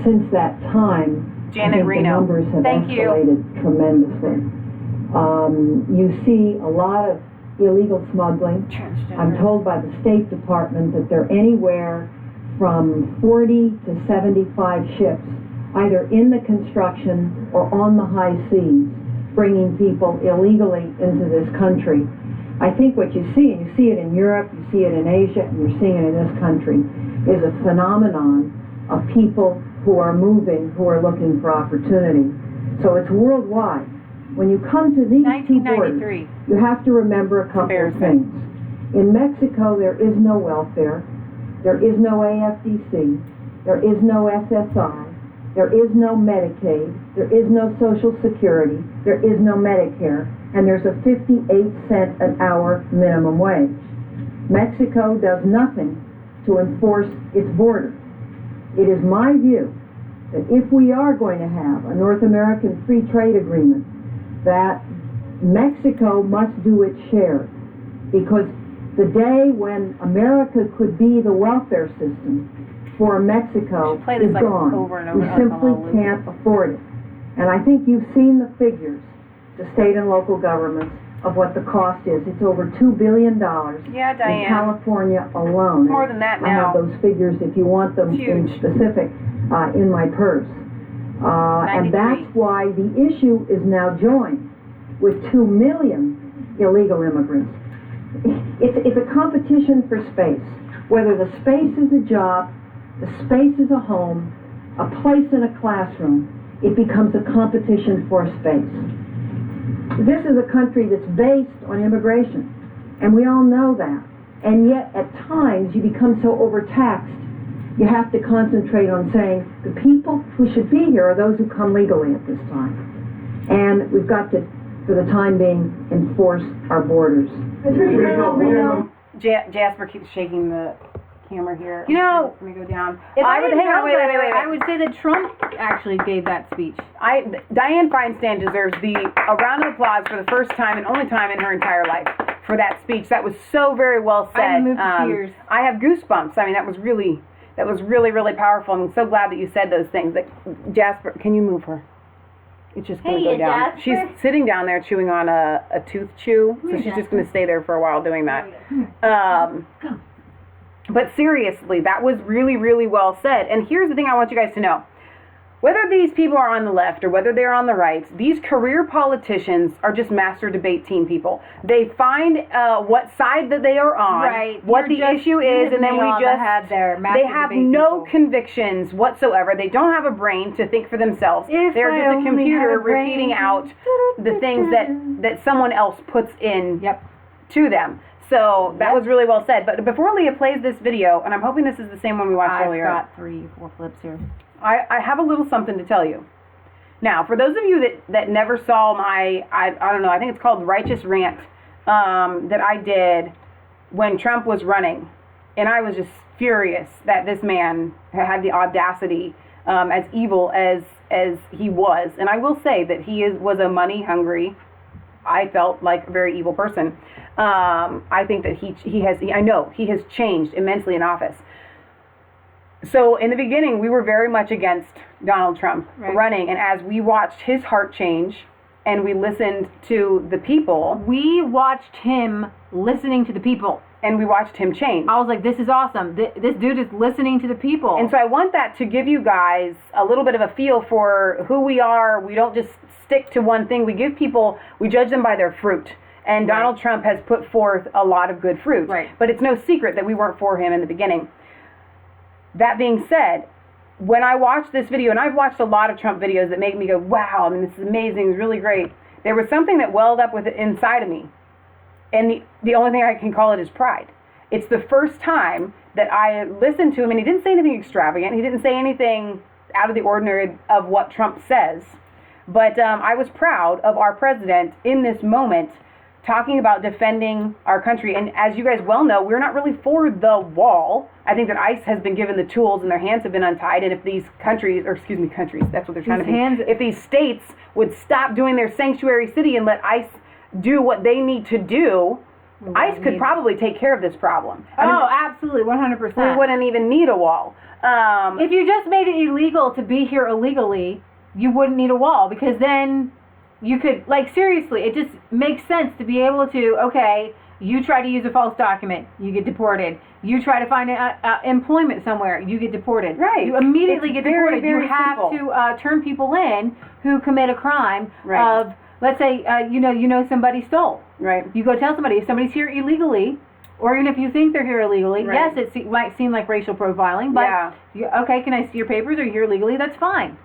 Since that time, Janet I think Reno. the numbers have escalated tremendously. You see a lot of illegal smuggling. I'm told by the State Department that there are anywhere from 40 to 75 ships, either in the construction or on the high seas, bringing people illegally into this country. I think what you see, and you see it in Europe, you see it in Asia, and you're seeing it in this country, is a phenomenon of people who are moving, who are looking for opportunity. So it's worldwide. When you come to these two borders, you have to remember a couple of things. In Mexico, there is no welfare, there is no AFDC, there is no SSI, there is no Medicaid, there is no Social Security, there is no Medicare, and there's a 58-cent an hour minimum wage. Mexico does nothing to enforce its border. It is my view that if we are going to have a North American free trade agreement, that Mexico must do its share, because the day when America could be the welfare system for Mexico is gone. We simply can't afford it. And I think you've seen the figures, the state and local governments, of what the cost is. It's over $2 billion in California alone. More than that now. I have those figures if you want them in specific in my purse. And that's why the issue is now joined with 2 million illegal immigrants. It's a competition for space. Whether the space is a job, the space is a home, a place in a classroom, it becomes a competition for space. This is a country that's based on immigration, and we all know that. And yet, at times, you become so overtaxed, you have to concentrate on saying, the people who should be here are those who come legally at this time. And we've got to, for the time being, enforce our borders. Jasper keeps shaking the camera here. You know, let me go down. I would say that Trump actually gave that speech. Dianne Feinstein deserves a round of applause for the first time and only time in her entire life for that speech. That was so very well said. I moved to tears. I have goosebumps. I mean, that was really, really powerful. I'm so glad that you said those things. Jasper, can you move her? It's just going to go down. Jasper. She's sitting down there chewing on a tooth chew, so she's just going to stay there for a while doing that. But seriously, that was really, really well said. And here's the thing I want you guys to know. Whether these people are on the left or whether they're on the right, these career politicians are just master debate team people. They find what side that they are on, what the issue is, and then they have no convictions whatsoever. They don't have a brain to think for themselves. They're just a computer repeating out the things that someone else puts in to them. So that was really well said. But before Leah plays this video, and I'm hoping this is the same one we watched earlier. I've got 3-4 clips here. I have a little something to tell you. Now, for those of you that never saw my, I don't know, I think it's called Righteous Rant, that I did when Trump was running. And I was just furious that this man had the audacity, as evil as he was. And I will say that he was a money-hungry, I felt like a very evil person. I think that he has changed immensely in office. So in the beginning, we were very much against Donald Trump running. And as we watched his heart change and we listened to the people. We watched him listening to the people. And we watched him change. I was like, this is awesome. This dude is listening to the people. And so I want that to give you guys a little bit of a feel for who we are. We don't just stick to one thing. We give people, we judge them by their fruit. And Donald Trump has put forth a lot of good fruit. But it's no secret that we weren't for him in the beginning. That being said, when I watched this video, and I've watched a lot of Trump videos that make me go, wow, I mean, this is amazing, it's really great. There was something that welled up with it inside of me. And the only thing I can call it is pride. It's the first time that I listened to him, and he didn't say anything extravagant. He didn't say anything out of the ordinary of what Trump says. But I was proud of our president in this moment talking about defending our country. And as you guys well know, we're not really for the wall. I think that ICE has been given the tools and their hands have been untied. And if these countries, that's what they're trying to be. If these states would stop doing their sanctuary city and let ICE do what they need to do, ICE could probably take care of this problem. Absolutely, 100%. We wouldn't even need a wall. If you just made it illegal to be here illegally, you wouldn't need a wall, because then you could, like, seriously, it just makes sense to be able to, okay, you try to use a false document, you get deported. You try to find employment somewhere, you get deported. Right. You immediately get deported. Very you have simple. to turn people in who commit a crime of, let's say, you know somebody stole. Right. You go tell somebody, if somebody's here illegally, or even if you think they're here illegally, yes, it might seem like racial profiling, but, okay, can I see your papers? Are you here illegally? That's fine.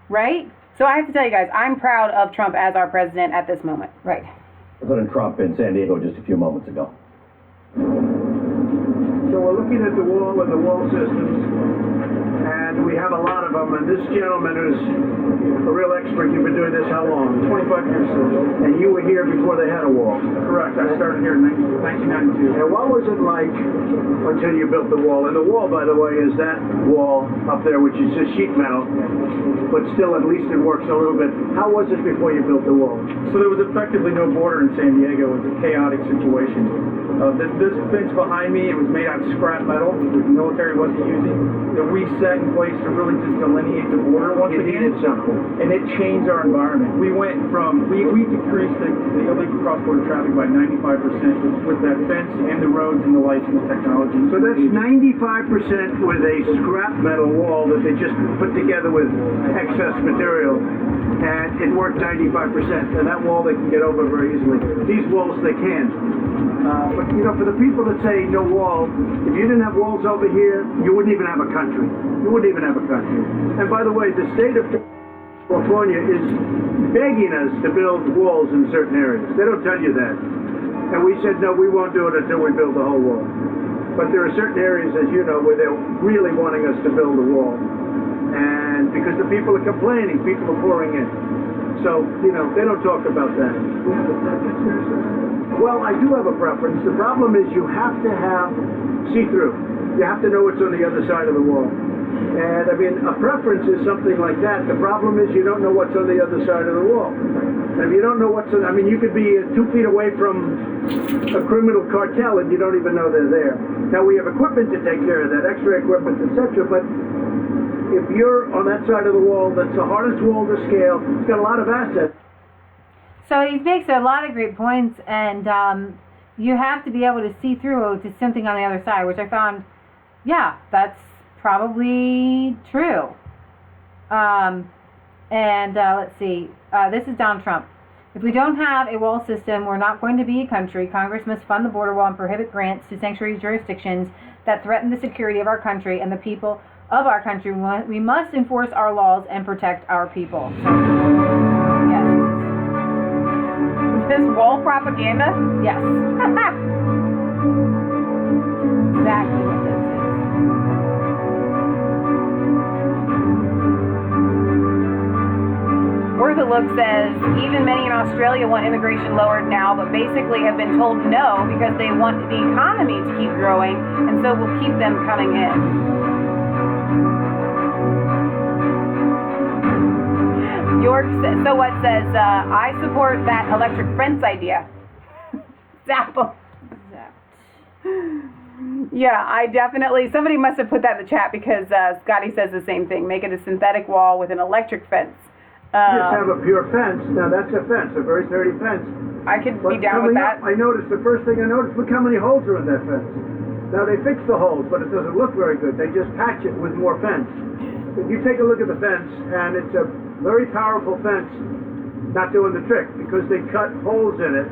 Right? So I have to tell you guys, I'm proud of Trump as our president at this moment. Right. President Trump in San Diego just a few moments ago. So we're looking at the wall and the wall systems, and we have a lot of them. And this gentleman is a real expert. You've been doing this how long? 25 years, sir. And you were here before they had a wall. Correct. I started here in 1992. And what was it like until you built the wall? And the wall, by the way, is that wall up there, which is just sheet metal, but still at least it works a little bit. How was it before you built the wall? So there was effectively no border in San Diego. It was a chaotic situation. This fence behind me, it was made out of scrap metal that the military wasn't using, that we set in place to really just delineate the border once again. You needed something. And it changed our environment. We went from, we decreased the illegal cross-border traffic by 95% with that fence and the roads and the lights and the technology. So that's 95% with a scrap metal wall that they just put together with excess material, and it worked 95%. And that wall they can get over very easily. These walls they can't. But you know, for the people that say no wall, if you didn't have walls over here, you wouldn't even have a country. You wouldn't even have a country. And by the way, the state of California is begging us to build walls in certain areas. They don't tell you that. And we said, no, we won't do it until we build the whole wall. But there are certain areas, as you know, where they're really wanting us to build a wall. And because the people are complaining, people are pouring in. So, you know, they don't talk about that. Well, I do have a preference. The problem is you have to have see-through. You have to know what's on the other side of the wall. And, I mean, a preference is something like that. The problem is you don't know what's on the other side of the wall. And if you don't know what's on, I mean, you could be 2 feet away from a criminal cartel and you don't even know they're there. Now, we have equipment to take care of that, X-ray equipment, etc., but if you're on that side of the wall, that's the hardest wall to scale. It's got a lot of assets. So he makes a lot of great points, and you have to be able to see through to something on the other side, which I found, yeah, that's probably true. Let's see. This is Donald Trump. If we don't have a wall system, we're not going to be a country. Congress must fund the border wall and prohibit grants to sanctuary jurisdictions that threaten the security of our country and the people of our country. We must enforce our laws and protect our people. Yes. This wall propaganda? Yes. Exactly what this is. Worth a Look says, even many in Australia want immigration lowered now, but basically have been told no because they want the economy to keep growing, and so will keep them coming in. York says, so what says, I support that electric fence idea. Zappo. Yeah, I definitely, somebody must have put that in the chat because Scotty says the same thing. Make it a synthetic wall with an electric fence. Just have a pure fence. Now that's a fence, a very sturdy fence. I could be down with that. I noticed, the first thing I noticed, look how many holes are in that fence. Now they fix the holes, but it doesn't look very good. They just patch it with more fence. If you take a look at the fence, and it's a very powerful fence, not doing the trick, because they cut holes in it,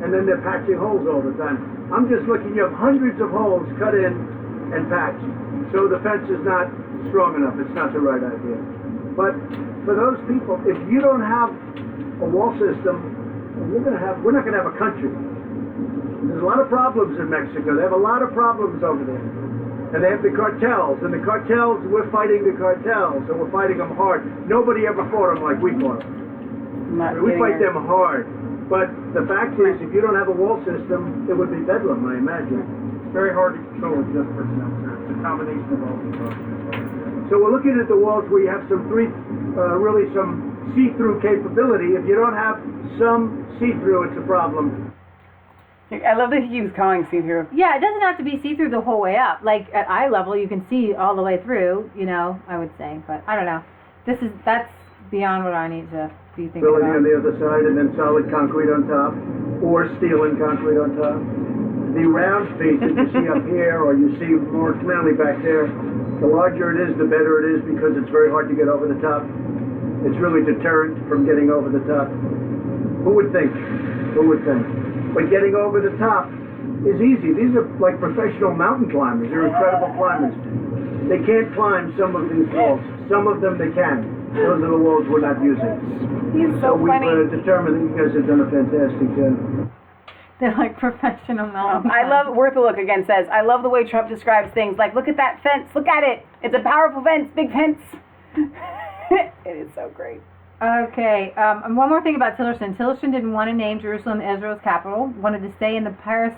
and then they're patching holes all the time. I'm just looking, you have hundreds of holes cut in and patched. So the fence is not strong enough. It's not the right idea. But for those people, if you don't have a wall system, we're not going to have a country. There's a lot of problems in Mexico. They have a lot of problems over there. And they have the cartels. And the cartels, we're fighting the cartels. And we're fighting them hard. Nobody ever fought them like we fought them. We fight them hard. But the fact is, if you don't have a wall system, it would be bedlam, I imagine. It's very hard to control with just personnel, sir. It's a combination of all these things. So we're looking at the walls where you have really some see-through capability. If you don't have some see-through, it's a problem. I love that he keeps calling see-through. Yeah, it doesn't have to be see-through the whole way up. Like at eye level, you can see all the way through. I would say, but I don't know. That's beyond what I need to be thinking Building about. on the other side and then solid concrete on top, or steel and concrete on top. The round piece that you see up here, or you see more clearly back there, the larger it is, the better it is, because it's very hard to get over the top. It's really deterrent from getting over the top. Who would think? Who would think? But getting over the top is easy. These are like professional mountain climbers. They're incredible climbers. They can't climb some of these walls. Some of them they can. Those are the walls we're not using. He's so funny. We've determined that you guys have done a fantastic job. They're like professional mountain. I love, Worth a Look again says, I love the way Trump describes things like, look at that fence, look at it. It's a powerful fence, big fence. It is so great. Okay, and one more thing about Tillerson. Tillerson didn't want to name Jerusalem Israel's capital, wanted to stay in the Paris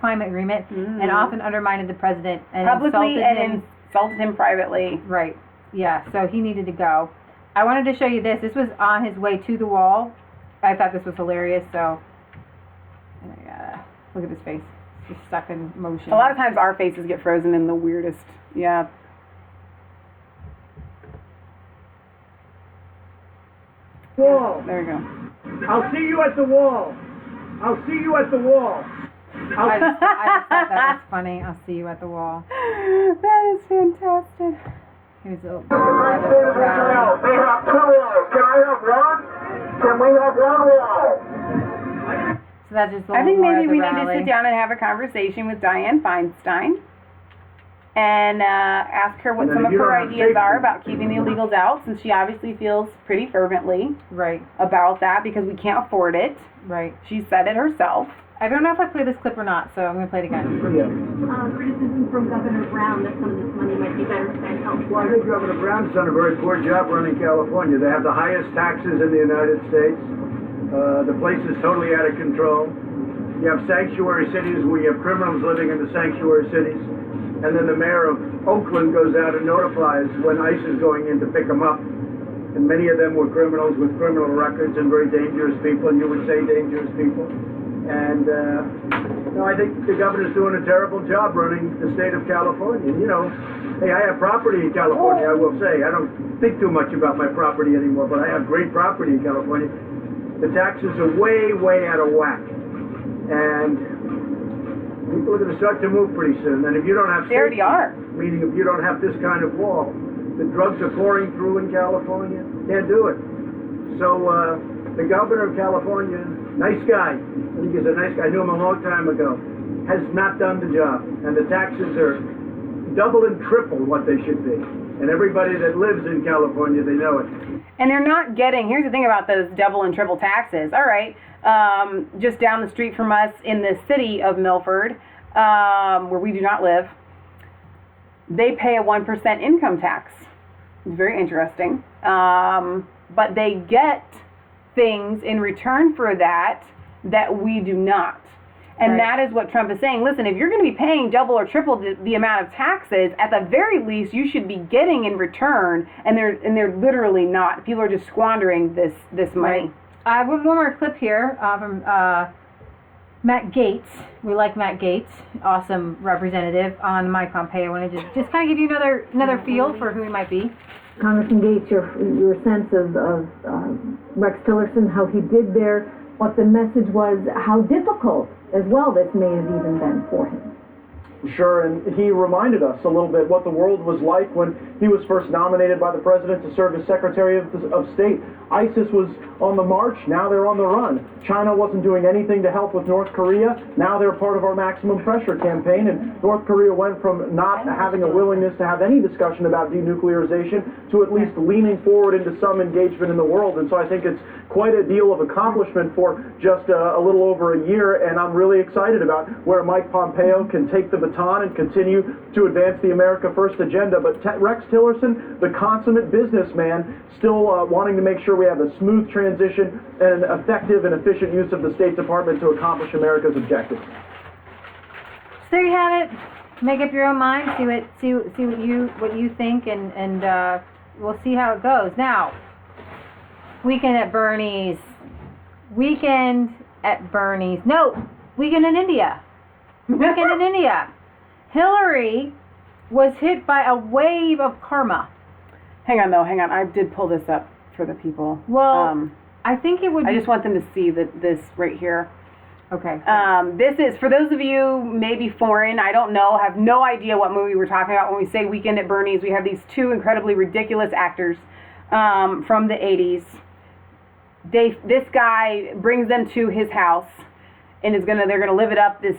Climate Agreement, and often undermined the president. And publicly and insulted him privately. Right, yeah, so he needed to go. I wanted to show you this. This was on his way to the wall. I thought this was hilarious, so look at his face. It's just stuck in motion. A lot of times our faces get frozen in the weirdest, yeah. Wall. There we go. I'll see you at the wall. I'll see you at the wall. I just thought that was funny. I'll see you at the wall. That is fantastic. Here's a They have two walls. Can I have one? Can we have one wall? So that's just I think maybe we need to sit down and have a conversation with Dianne Feinstein and ask her what some of her ideas are about keeping the illegals out, since she obviously feels pretty fervently about that because we can't afford it. Right. She said it herself. I don't know if I play this clip or not, so I'm going to play it again. Criticism from Governor Brown that some of this money might be better spent elsewhere. Well, I think Governor Brown's done a very poor job running California. They have the highest taxes in the United States. The place is totally out of control. You have sanctuary cities where you have criminals living in the sanctuary cities. And then the mayor of Oakland goes out and notifies when ICE is going in to pick them up. And many of them were criminals with criminal records and very dangerous people, and you would say dangerous people. And, I think the governor's doing a terrible job running the state of California. Hey, I have property in California, I will say. I don't think too much about my property anymore, but I have great property in California. The taxes are way, way out of whack. And people are going to start to move pretty soon. And if you don't have they already are. Meaning if you don't have this kind of wall, the drugs are pouring through in California. Can't do it. So the governor of California, nice guy, I think he's a nice guy, I knew him a long time ago, has not done the job. And the taxes are double and triple what they should be. And everybody that lives in California, they know it. And they're not getting, here's the thing about those double and triple taxes. All right, just down the street from us in the city of Milford, where we do not live, they pay a 1% income tax. It's very interesting. But they get things in return for that we do not. And that is what Trump is saying. Listen, if you're going to be paying double or triple the amount of taxes, at the very least, you should be getting in return. And they're literally not. People are just squandering this money. I have one more clip here from Matt Gaetz. We like Matt Gaetz, awesome representative on Mike Pompeo. I want to just kind of give you another feel for who he might be. Congressman Gaetz, your sense of Rex Tillerson, how he did there, what the message was, how difficult as well this may have even been for him. Sure, and he reminded us a little bit what the world was like when he was first nominated by the president to serve as Secretary of State. ISIS was on the march, now they're on the run. China wasn't doing anything to help with North Korea, now they're part of our maximum pressure campaign, and North Korea went from not having a willingness to have any discussion about denuclearization to at least leaning forward into some engagement in the world. And so I think it's quite a deal of accomplishment for just a little over a year, and I'm really excited about where Mike Pompeo can take the baton and continue to advance the America First agenda. But Rex Tillerson, the consummate businessman, still wanting to make sure we have a smooth transition and an effective and efficient use of the State Department to accomplish America's objectives. So there you have it. Make up your own mind. See what you think, and we'll see how it goes. Now, weekend at Bernie's. Weekend in India. Weekend in India. Hillary was hit by a wave of karma. Hang on. I did pull this up for the people. Well, I think it would be... I just want them to see this right here. Okay. This is, for those of you maybe foreign, I don't know, have no idea what movie we're talking about when we say Weekend at Bernie's. We have these two incredibly ridiculous actors from the 80s. This guy brings them to his house and they're gonna live it up this,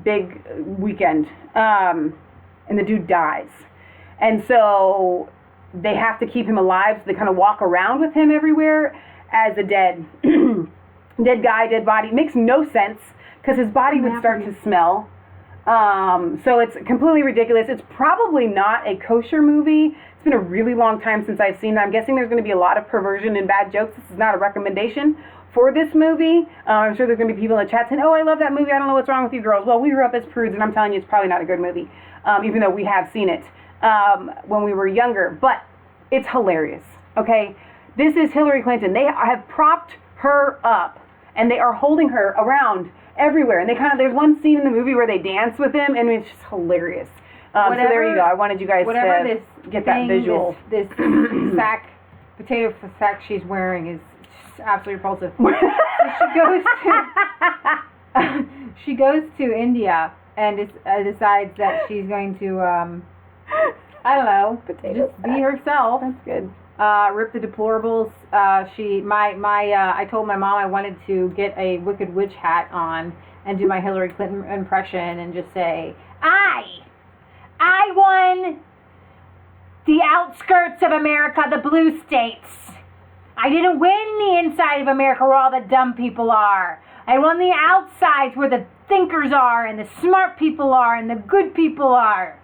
big weekend. And the dude dies. And so they have to keep him alive, so they kind of walk around with him everywhere as a dead guy, dead body. It makes no sense because his body would start to smell. So it's completely ridiculous. It's probably not a kosher movie. It's been a really long time since I've seen it. I'm guessing there's going to be a lot of perversion and bad jokes. This is not a recommendation for this movie. I'm sure there's going to be people in the chat saying, oh, I love that movie. I don't know what's wrong with you girls. Well, we grew up as prudes, and I'm telling you, it's probably not a good movie, even though we have seen it when we were younger. But it's hilarious, okay? This is Hillary Clinton. They have propped her up, and they are holding her around everywhere. And there's one scene in the movie where they dance with him, and it's just hilarious. So there you go. I wanted you guys to get that visual. This potato sack she's wearing is just absolutely repulsive. She goes to India and decides that she's going to, I don't know, just be herself. That's good. Rip the deplorables. I told my mom I wanted to get a Wicked Witch hat on and do my Hillary Clinton impression and just say, I won the outskirts of America, the blue states. I didn't win the inside of America where all the dumb people are. I won the outsides where the thinkers are and the smart people are and the good people are.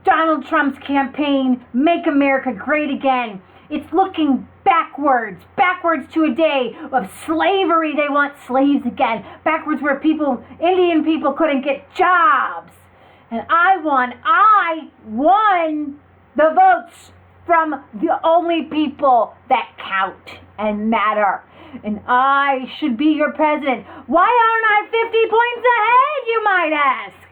Donald Trump's campaign, Make America Great Again, it's looking backwards to a day of slavery. They want slaves again. Backwards where Indian people couldn't get jobs. And I won the votes from the only people that count and matter. And I should be your president. Why aren't I 50 points ahead, you might ask?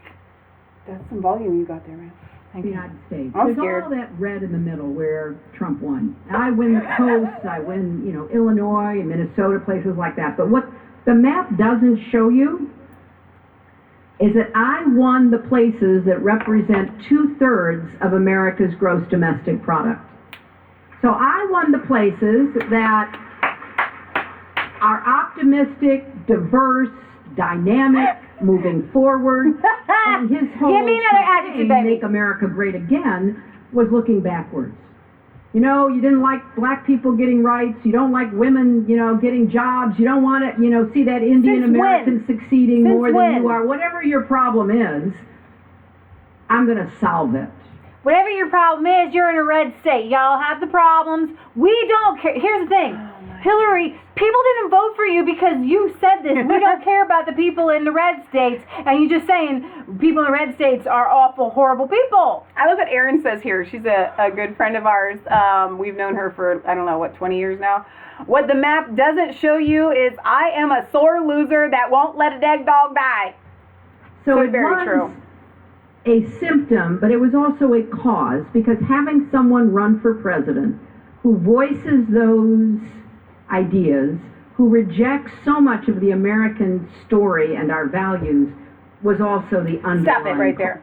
That's some volume you got there, man. The United States. I'm There's scared. all that red in the middle where Trump won. I win the coast, I win, Illinois and Minnesota, places like that. But what the map doesn't show you is that I won the places that represent 2/3 of America's gross domestic product. So I won the places that are optimistic, diverse, dynamic, moving forward, and his whole Give me another adjective, baby. Make America Great Again was looking backwards. You didn't like black people getting rights, you don't like women, getting jobs, you don't want to, see that Indian American succeeding more than you are. Whatever your problem is, I'm going to solve it. Whatever your problem is, you're in a red state. Y'all have the problems. We don't care. Here's the thing. Hillary, people didn't vote for you because you said this. We don't care about the people in the red states. And you're just saying people in the red states are awful, horrible people. I love what Erin says here. She's a good friend of ours. We've known her for, 20 years now. What the map doesn't show you is I am a sore loser that won't let a dead dog die. So it's very true. A symptom, but it was also a cause, because having someone run for president who voices those ideas, who rejects so much of the American story and our values, was also the underlying. Stop it right there.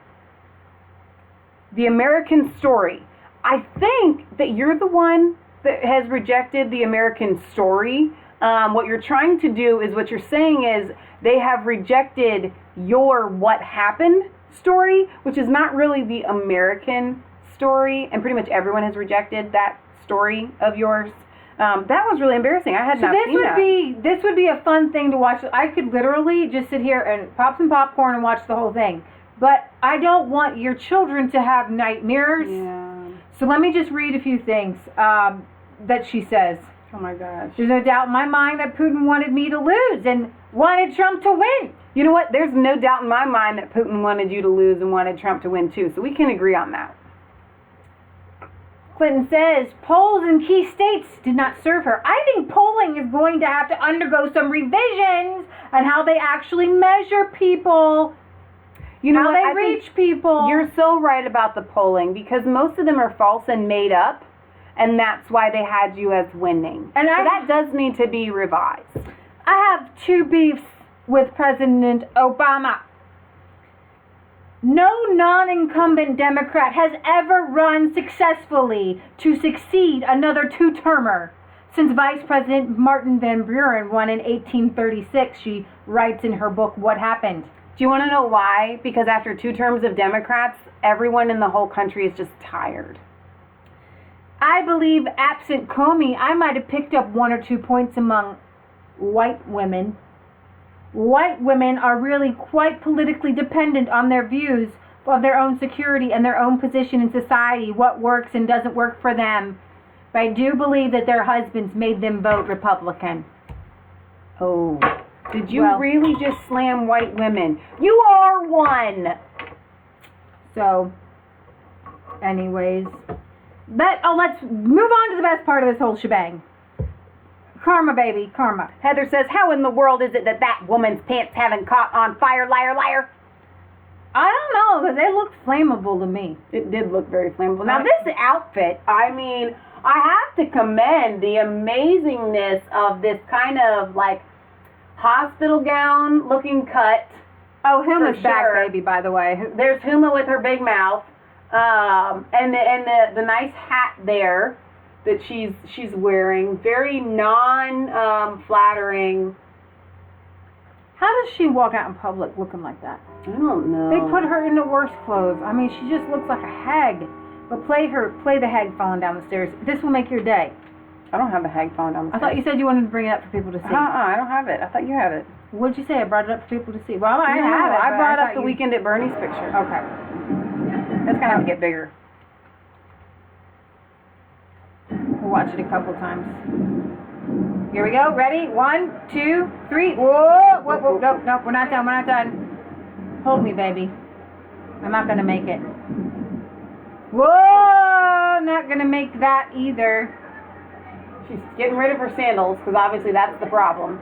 The American story. I think that you're the one that has rejected the American story. What you're trying to do is, what you're saying is, they have rejected your what happened story, which is not really the American story, and pretty much everyone has rejected that story of yours. That was really embarrassing. I had not seen that. This would be a fun thing to watch. I could literally just sit here and pop some popcorn and watch the whole thing. But I don't want your children to have nightmares. Yeah. So let me just read a few things that she says. Oh my gosh. There's no doubt in my mind that Putin wanted me to lose and wanted Trump to win. You know what? There's no doubt in my mind that Putin wanted you to lose and wanted Trump to win too. So we can agree on that. Clinton says polls in key states did not serve her. I think polling is going to have to undergo some revisions on how they actually measure people. You know, how they reach people. You're so right about the polling because most of them are false and made up, and that's why they had you as winning. And so that does need to be revised. I have two beefs with President Obama. No non-incumbent Democrat has ever run successfully to succeed another two-termer. Since Vice President Martin Van Buren won in 1836, she writes in her book, What Happened? Do you want to know why? Because after 2 terms of Democrats, everyone in the whole country is just tired. I believe, absent Comey, I might have picked up 1 or 2 points among white women. White women are really quite politically dependent on their views of their own security and their own position in society, what works and doesn't work for them. But I do believe that their husbands made them vote Republican. Oh, did you really just slam white women? You are one! So, anyways, let's move on to the best part of this whole shebang. Karma, baby, karma. Heather says, how in the world is it that woman's pants haven't caught on fire, liar, liar? I don't know, because they look flammable to me. It did look very flammable. Now, this outfit, I mean, I have to commend the amazingness of this kind of, like, hospital gown looking cut. Oh, Huma's back, baby, by the way. There's Huma with her big mouth, and the nice hat there that she's wearing, very non-flattering. How does she walk out in public looking like that? I don't know. They put her in the worst clothes. I mean, she just looks like a hag. But play the hag falling down the stairs. This will make your day. I don't have the hag falling down the stairs. I thought you said you wanted to bring it up for people to see. I don't have it. I thought you had it. What'd you say? I brought it up for people to see. Well, I have it. I brought up the Weekend at Bernie's picture. Okay. It's gonna have to get bigger. We'll watch it a couple times. Here we go. Ready? 1, 2, 3. Whoa! Whoa! Nope. We're not done. We're not done. Hold me, baby. I'm not gonna make it. Whoa! Not gonna make that either. She's getting rid of her sandals because obviously that's the problem.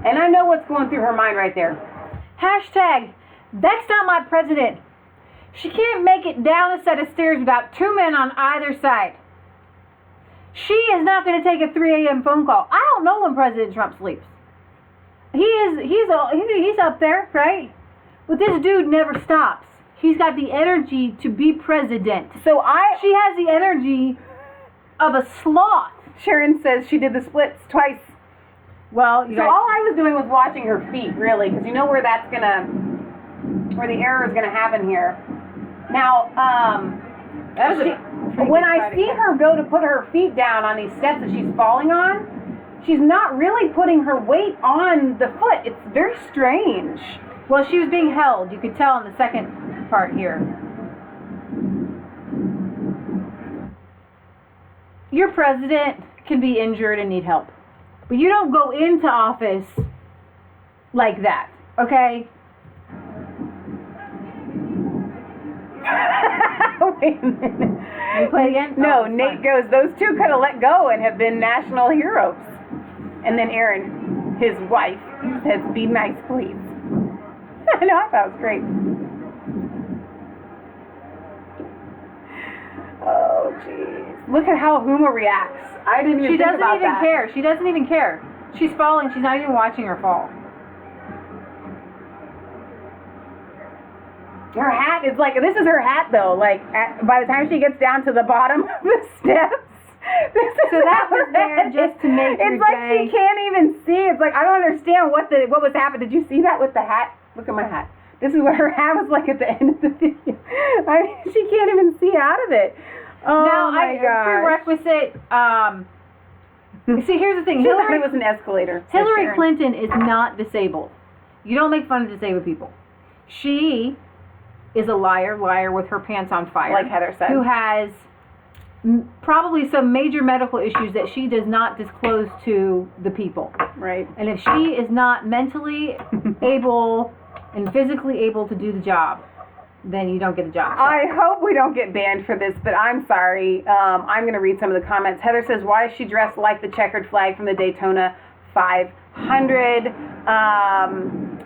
And I know what's going through her mind right there. Hashtag, that's not my president. She can't make it down a set of stairs without 2 men on either side. She is not going to take a 3 a.m. phone call. I don't know when President Trump sleeps. He's up there, right? But this dude never stops. He's got the energy to be president. She has the energy of a sloth. Sharon says she did the splits twice. Well, all I was doing was watching her feet, really, because you know where the error is gonna happen here. Now, when I see her go to put her feet down on these steps that she's falling on, she's not really putting her weight on the foot. It's very strange. Well, she was being held. You could tell in the second part here. Your president can be injured and need help. But you don't go into office like that, okay? Wait a minute. Can you play again? No, Nate goes, those two could have let go and have been national heroes. And then Aaron, his wife, says, be nice, please. I know, I thought it was great. Oh, jeez. Look at how Huma reacts. I didn't even think about that. She doesn't even care. She doesn't even care. She's falling. She's not even watching her fall. Her hat is like, this is her hat, though. Like, by the time she gets down to the bottom of the steps, so that was there just to make your day. It's like she can't even see. It's like, I don't understand what was happening. Did you see that with the hat? Look at my hat. This is what her hat was like at the end of the video. I mean, she can't even see out of it. Oh now, my gosh. Prerequisite. See, here's the thing. She thought it was an escalator. Hillary Clinton is not disabled. You don't make fun of disabled people. She is a liar with her pants on fire. Like Heather said. Who has probably some major medical issues that she does not disclose to the people. Right. And if she is not mentally able and physically able to do the job, then you don't get the job. So. I hope we don't get banned for this, but I'm sorry. I'm going to read some of the comments. Heather says, why is she dressed like the checkered flag from the Daytona 500?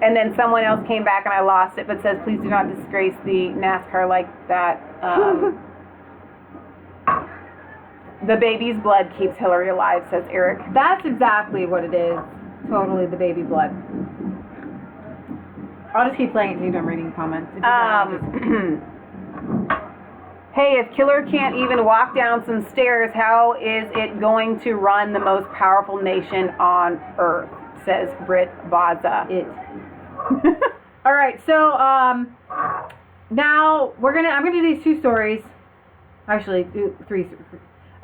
And then someone else came back and I lost it, but says, please do not disgrace the NASCAR like that. The baby's blood keeps Hillary alive, says Eric. That's exactly what it is. Totally the baby blood. I'll just keep playing it until you're done reading comments. Hey, if Killer can't even walk down some stairs, how is it going to run the most powerful nation on earth? Says Britt Baza. All right, so now I'm gonna do these two stories. Actually, three.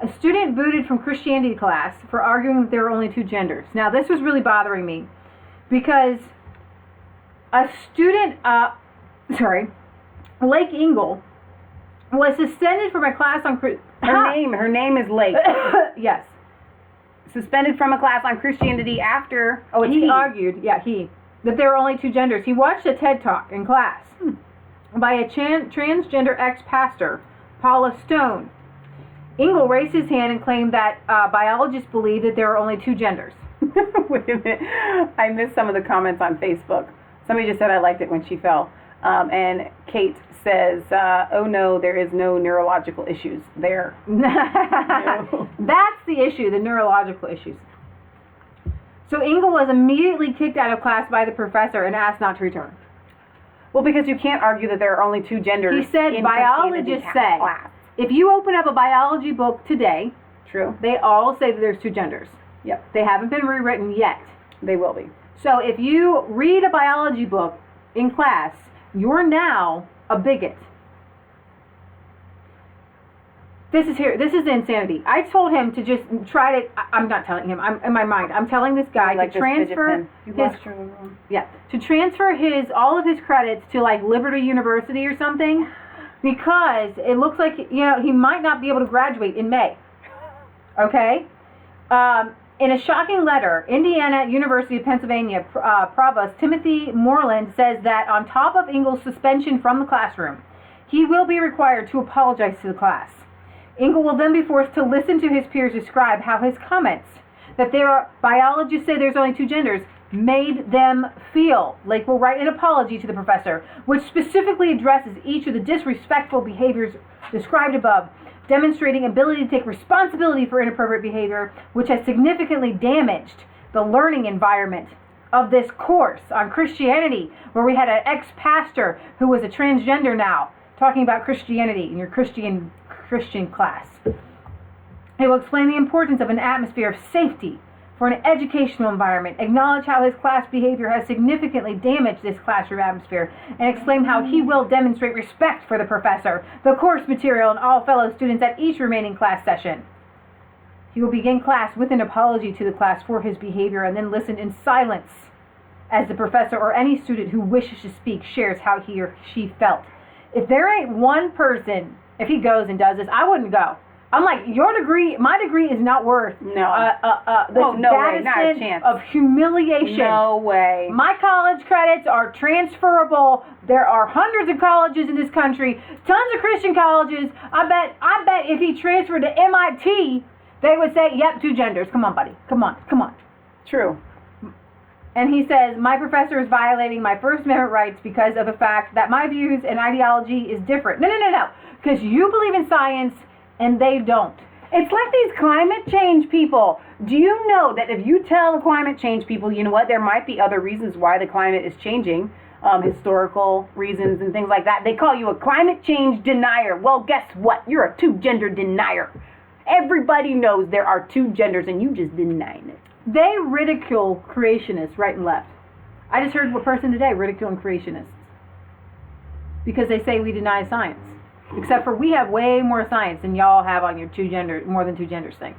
A student booted from Christianity class for arguing that there were only two genders. Now, this was really bothering me because a student, Lake Ingle, was suspended from a class on her name is Lake. Yes. Suspended from a class on Christianity after he argued that there were only two genders. He watched a TED Talk in class by a transgender ex-pastor, Paula Stone. Ingle raised his hand and claimed that biologists believe that there are only two genders. Wait a minute. I missed some of the comments on Facebook. Somebody just said I liked it when she fell. And Kate says, oh no, there is no neurological issues there. No. That's the issue, the neurological issues. So Ingle was immediately kicked out of class by the professor and asked not to return. Well, because you can't argue that there are only two genders. He said biologists say, if you open up a biology book today, true, they all say that there's two genders. Yep. They haven't been rewritten yet. They will be. So if you read a biology book in class, you're now a bigot. This is insanity. I told him to just try to, I'm not telling him, I'm in my mind, I'm telling this guy to transfer all of his credits to like Liberty University or something, because it looks like, he might not be able to graduate in May. Okay? In a shocking letter, Indiana University of Pennsylvania Provost Timothy Moreland says that on top of Ingle's suspension from the classroom, he will be required to apologize to the class. Ingle will then be forced to listen to his peers describe how his comments that biologists say there's only two genders made them feel. Lake will write an apology to the professor, which specifically addresses each of the disrespectful behaviors described above, demonstrating ability to take responsibility for inappropriate behavior, which has significantly damaged the learning environment of this course on Christianity, where we had an ex-pastor who was a transgender now, talking about Christianity in your Christian class. He will explain the importance of an atmosphere of safety for an educational environment, acknowledge how his class behavior has significantly damaged this classroom atmosphere, and explain how he will demonstrate respect for the professor, the course material, and all fellow students at each remaining class session. He will begin class with an apology to the class for his behavior and then listen in silence as the professor or any student who wishes to speak shares how he or she felt. If there ain't one person, if he goes and does this, I wouldn't go. I'm like, my degree is not worth this no way, not a chance. Of humiliation. No way. My college credits are transferable. There are hundreds of colleges in this country, tons of Christian colleges. I bet if he transferred to MIT, they would say, yep, two genders. Come on, buddy. Come on. True. And he says, my professor is violating my First Amendment rights because of the fact that my views and ideology is different. No. Because you believe in science and they don't. It's like these climate change people. Do you know that if you tell the climate change people, you know what, there might be other reasons why the climate is changing, historical reasons and things like that. They call you a climate change denier. Well, guess what? You're a two-gender denier. Everybody knows there are two genders and you just denying it. They ridicule creationists right and left. I just heard a person today ridiculing creationists. because they say we deny science. Except for we have way more science than y'all have on your more than two genders thing.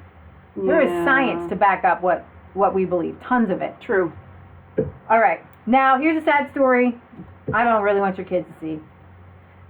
There is science to back up what we believe. Tons of it. True. All right. Now, here's a sad story I don't really want your kids to see.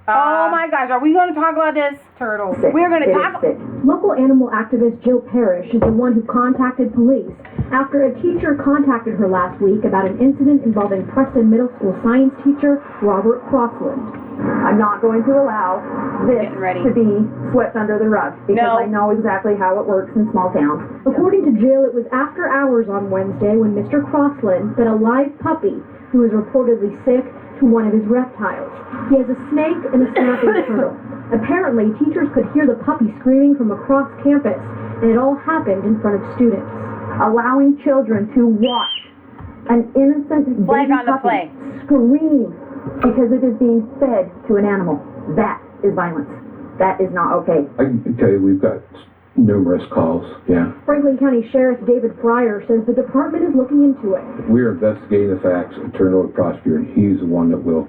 Oh my gosh, are we going to talk about this? Turtle. We're going to talk. Local animal activist Jill Parrish is the one who contacted police after a teacher contacted her last week about an incident involving Preston Middle School science teacher Robert Crossland. I'm not going to allow this to be swept under the rug because I know exactly how it works in small towns. According to Jill, it was after hours on Wednesday when Mr. Crossland fed a live puppy who was reportedly sick to one of his reptiles. He has a snake and a snapping turtle. Apparently, teachers could hear the puppy screaming from across campus, and it all happened in front of students. Allowing children to watch an innocent baby puppy scream because it is being fed to an animal, that is violence. That is not okay. I can tell you we've got numerous calls, Franklin County Sheriff David Fryer says the department is looking into it. We're investigating the facts and turn over to the prosecutor, and he's the one that will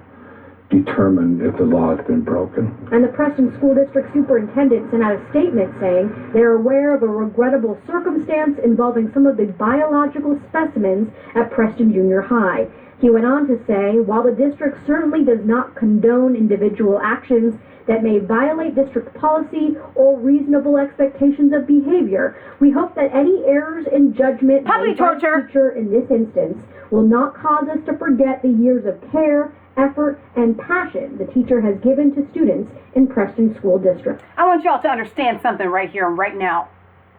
determine if the law has been broken. And the Preston School District Superintendent sent out a statement saying they're aware of a regrettable circumstance involving some of the biological specimens at Preston Junior High. He went on to say, while the district certainly does not condone individual actions that may violate district policy or reasonable expectations of behavior, we hope that any errors in judgment by the teacher in this instance will not cause us to forget the years of care, effort, and passion the teacher has given to students in Preston School District. I want y'all to understand something right here and right now.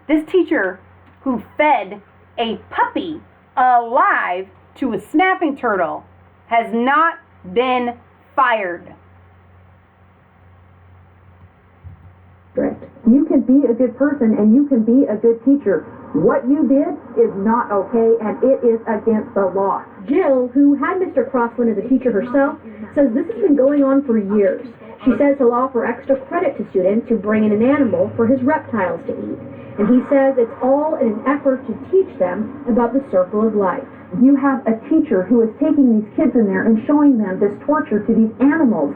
This teacher who fed a puppy alive to a snapping turtle has not been fired. You can be a good person and you can be a good teacher. What you did is not okay and it is against the law. Jill, who had Mr. Crossland as a teacher herself, says this has been going on for years. She says he'll offer extra credit to students who bring in an animal for his reptiles to eat. And he says it's all in an effort to teach them about the circle of life. You have a teacher who is taking these kids in there and showing them this torture to these animals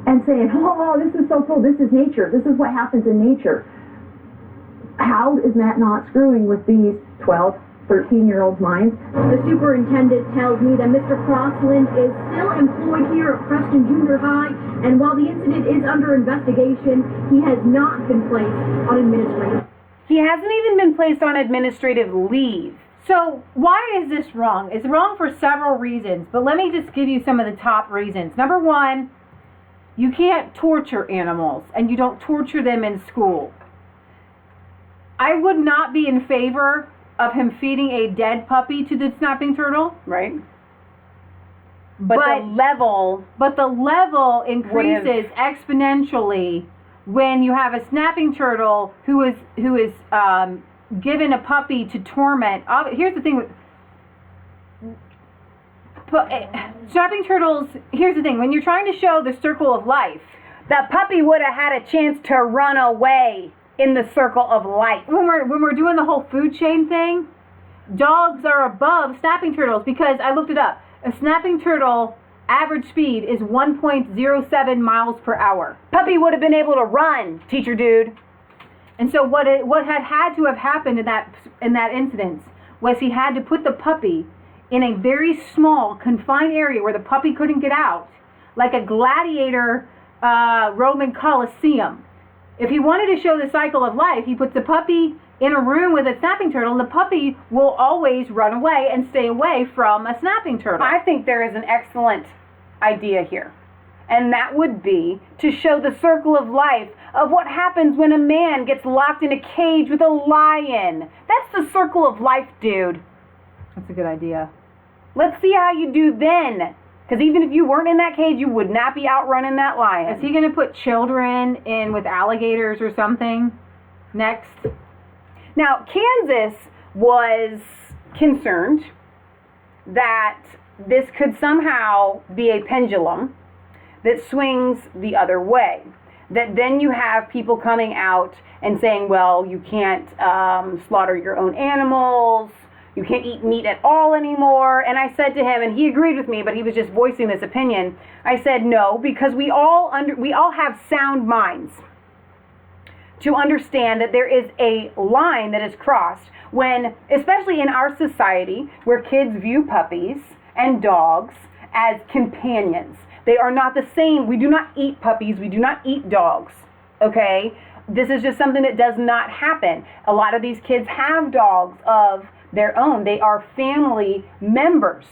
and saying, oh, this is so cool, this is nature, this is what happens in nature. How is that not screwing with these 12, 13-year-olds' minds? The superintendent tells me that Mr. Crossland is still employed here at Preston Junior High, and while the incident is under investigation, he has not been placed on administrative. He hasn't even been placed on administrative leave. So why is this wrong? It's wrong for several reasons, but let me just give you some of the top reasons. Number one, you can't torture animals, and you don't torture them in school. I would not be in favor of him feeding a dead puppy to the snapping turtle. Right. But the level increases exponentially when you have a snapping turtle who is given a puppy to torment. Here's the thing with snapping turtles. Here's the thing: when you're trying to show the circle of life, the puppy would have had a chance to run away in the circle of life. When we're doing the whole food chain thing, dogs are above snapping turtles because I looked it up. A snapping turtle average speed is 1.07 miles per hour. Puppy would have been able to run, teacher dude. And so what had to have happened in that incident was he had to put the puppy in a very small, confined area where the puppy couldn't get out, like a gladiator Roman Colosseum. If he wanted to show the cycle of life, he puts the puppy in a room with a snapping turtle, and the puppy will always run away and stay away from a snapping turtle. I think there is an excellent idea here, and that would be to show the circle of life of what happens when a man gets locked in a cage with a lion. That's the circle of life, dude. That's a good idea. Let's see how you do then. Because even if you weren't in that cage, you would not be outrunning that lion. Is he going to put children in with alligators or something next? Now, Kansas was concerned that this could somehow be a pendulum that swings the other way. That then you have people coming out and saying, well, you can't slaughter your own animals. you can't eat meat at all anymore. And I said to him, and he agreed with me, but he was just voicing this opinion. I said no, because we all have sound minds to understand that there is a line that is crossed when, especially in our society, where kids view puppies and dogs as companions. They are not the same. We do not eat puppies. We do not eat dogs. Okay? This is just something that does not happen. A lot of these kids have dogs of their own. They are family members.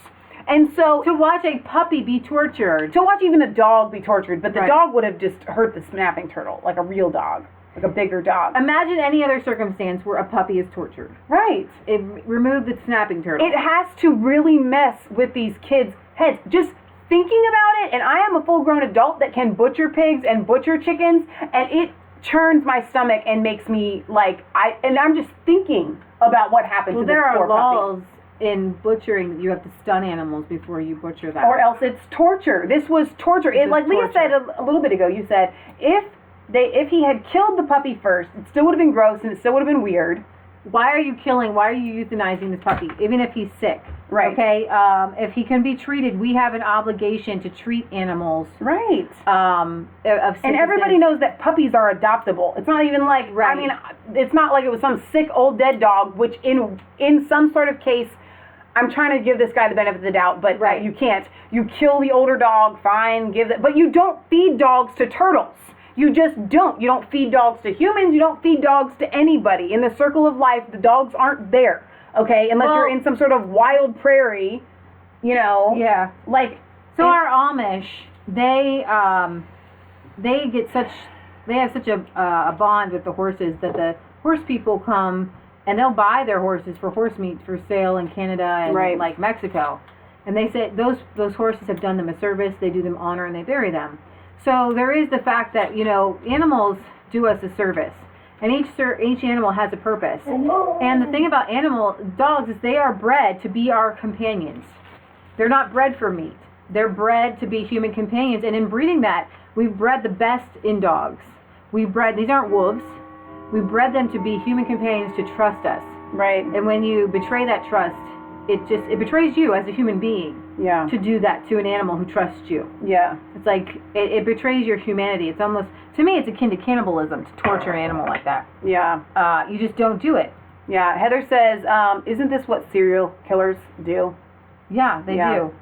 And so to watch a puppy be tortured, to watch even a dog be tortured, but the dog would have just hurt the snapping turtle, like a real dog, like a bigger dog. Imagine any other circumstance where a puppy is tortured. Right. It removed the snapping turtle. It has to really mess with these kids' heads. Just thinking about it, and I am a full-grown adult that can butcher pigs and butcher chickens, and it churns my stomach and makes me I'm just thinking about what happened to this there poor are laws puppy. In butchering, you have to stun animals before you butcher them. Or else it's torture. This was torture. Like Leah said a little bit ago, you said, if he had killed the puppy first, it still would have been gross and it still would have been weird. Why are you euthanizing this puppy, even if he's sick? Right. Okay. If he can be treated, we have an obligation to treat animals. Right. Of sicknesses. And everybody knows that puppies are adoptable. It's not even like, I mean, it's not like it was some sick old dead dog, which in some sort of case, I'm trying to give this guy the benefit of the doubt, but you can't. You kill the older dog, fine, but you don't feed dogs to turtles. You just don't. You don't feed dogs to humans. You don't feed dogs to anybody. In the circle of life, the dogs aren't there, okay? Unless you're in some sort of wild prairie, you know. Yeah. So our Amish, they have such a bond with the horses that the horse people come and they'll buy their horses for horse meat for sale in Canada and like Mexico. And they say those horses have done them a service. They do them honor and they bury them. So there is the fact that, animals do us a service. And each animal has a purpose. And the thing about dogs is they are bred to be our companions. They're not bred for meat. They're bred to be human companions. And in breeding that, we've bred the best in dogs. These aren't wolves. We bred them to be human companions to trust us. Right. And when you betray that trust, it betrays you as a human being. Yeah. To do that to an animal who trusts you. Yeah. It's like, it betrays your humanity. It's almost, to me, it's akin to cannibalism to torture an animal like that. Yeah. You just don't do it. Yeah. Heather says, isn't this what serial killers do? Yeah, they do.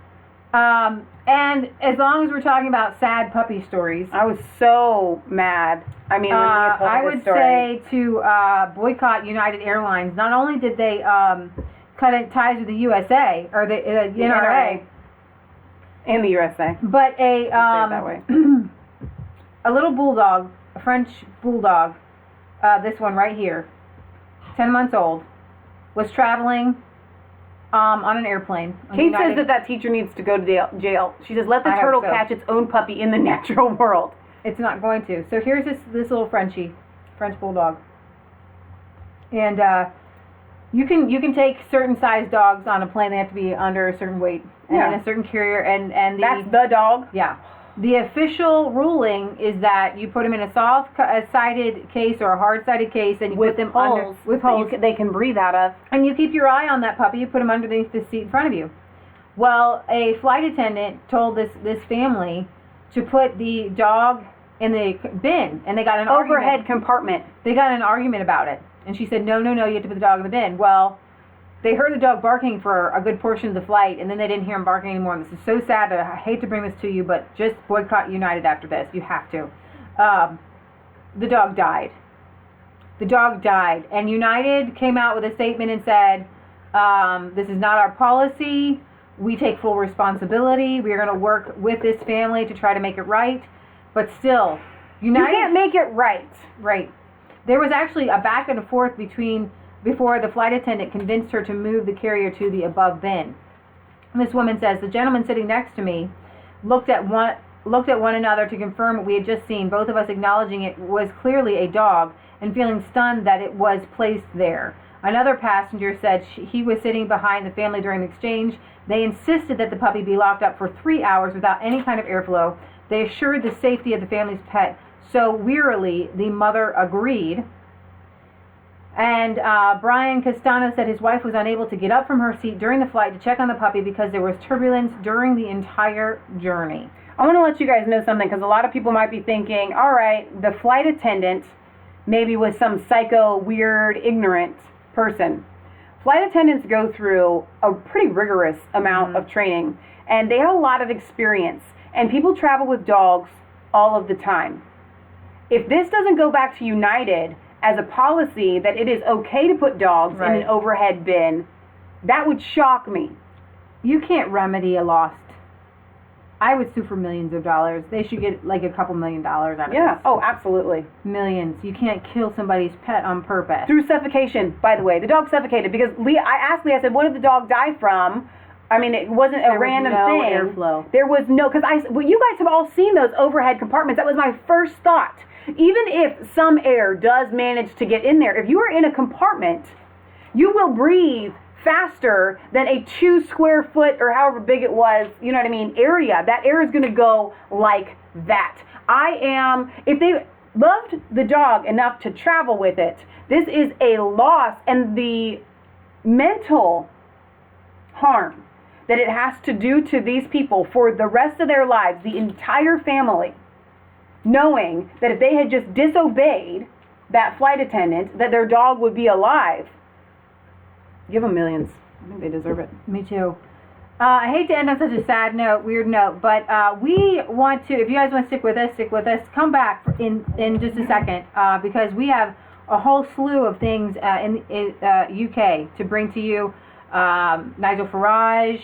And as long as we're talking about sad puppy stories, I was so mad. I mean, when you told I would say to boycott United Airlines. Not only did they cut ties with the USA or the NRA and the USA, but that way. a little bulldog, a French bulldog, this one right here, 10 months old, was traveling on an airplane. Kate says that teacher needs to go to jail. She says, let the turtle catch its own puppy in the natural world. It's not going to. So here's this little French bulldog. And you can take certain size dogs on a plane. They have to be under a certain weight and in a certain carrier. And that's the dog? Yeah. The official ruling is that you put them in a soft-sided case or a hard-sided case, and you put them holes with holes they can breathe out of. And you keep your eye on that puppy. You put him underneath the seat in front of you. Well, a flight attendant told this family to put the dog in the bin, and they got an overhead compartment. They got an argument about it, and she said, no, you have to put the dog in the bin. Well, they heard the dog barking for a good portion of the flight, and then they didn't hear him barking anymore. And this is so sad that I hate to bring this to you, but just boycott United after this. You have to. The dog died. And United came out with a statement and said, this is not our policy. We take full responsibility. We are going to work with this family to try to make it right. But still, United... You can't make it right. Right. There was actually a back and forth before the flight attendant convinced her to move the carrier to the above bin. And this woman says, the gentleman sitting next to me looked at one another to confirm what we had just seen, both of us acknowledging it was clearly a dog and feeling stunned that it was placed there. Another passenger said he was sitting behind the family during the exchange. They insisted that the puppy be locked up for 3 hours without any kind of airflow. They assured the safety of the family's pet. So wearily, the mother agreed. And Brian Castano said his wife was unable to get up from her seat during the flight to check on the puppy because there was turbulence during the entire journey. I want to let you guys know something because a lot of people might be thinking, all right, the flight attendant maybe was some psycho, weird, ignorant person. Flight attendants go through a pretty rigorous amount of training, and they have a lot of experience. And people travel with dogs all of the time. If this doesn't go back to United as a policy that it is okay to put dogs in an overhead bin, that would shock me. You can't remedy a lost. I would sue for millions of dollars. They should get like a couple $1 million out of this. Yeah, oh, absolutely. Millions. You can't kill somebody's pet on purpose. Through suffocation, by the way. The dog suffocated because I asked Leah, I said, what did the dog die from? I mean, it wasn't a random thing. Airflow. There was no, because you guys have all seen those overhead compartments. That was my first thought. Even if some air does manage to get in there, if you are in a compartment, you will breathe faster than a 2 square foot or however big it was, you know what I mean, area. That air is going to go like that. If they loved the dog enough to travel with it, this is a loss, and the mental harm that it has to do to these people for the rest of their lives, the entire family, knowing that if they had just disobeyed that flight attendant, that their dog would be alive. Give them millions. I think they deserve it. Me too. I hate to end on such a sad note, weird note, but we want to, if you guys want to stick with us, come back in just a second, because we have a whole slew of things in UK to bring to you. Nigel Farage,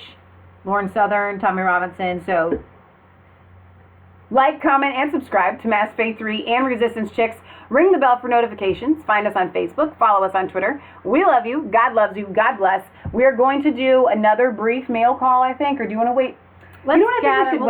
Lauren Southern, Tommy Robinson. So like, comment, and subscribe to Mass Faith 3 and Resistance Chicks. Ring the bell for notifications. Find us on Facebook. Follow us on Twitter. We love you. God loves you. God bless. We are going to do another brief mail call, I think, or do you want to wait? Let's we'll do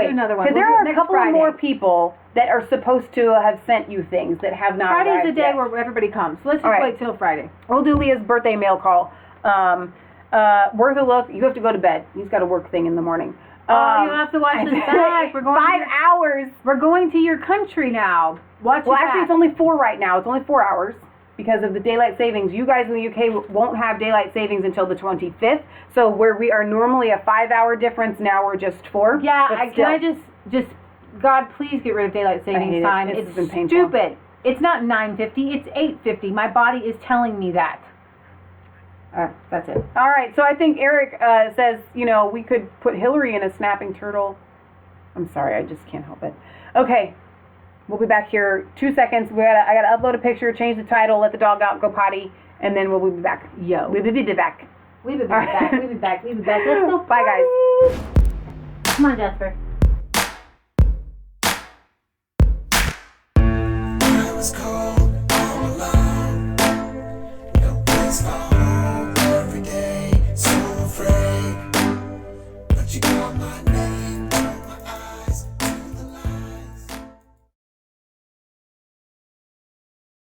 another one. Because there are a couple more people that are supposed to have sent you things that have not Friday's arrived the day yet. where everybody comes. So let's just wait till Friday. We'll do Leah's birthday mail call. Worth a look. You have to go to bed. He's got a work thing in the morning. You have to watch this back. We're going 5 hours. We're going to your country now. Watch Well, it actually, back. it's only 4 right now. It's only 4 hours because of the daylight savings. You guys in the UK won't have daylight savings until the 25th. So where we are normally a 5-hour difference, now we're just 4. Yeah, can I just, God, please get rid of daylight savings time. It's been painful. Stupid. It's not 9:50. It's 8:50. My body is telling me that. That's it. All right, so I think Eric says, we could put Hillary in a snapping turtle. I'm sorry, I just can't help it. Okay, we'll be back here 2 seconds. I gotta upload a picture, change the title, let the dog out, go potty, and then we'll be back. We'll be back. We'll be back. Let's go. Bye, guys. Come on, Jasper. I was cold, all alone. No place for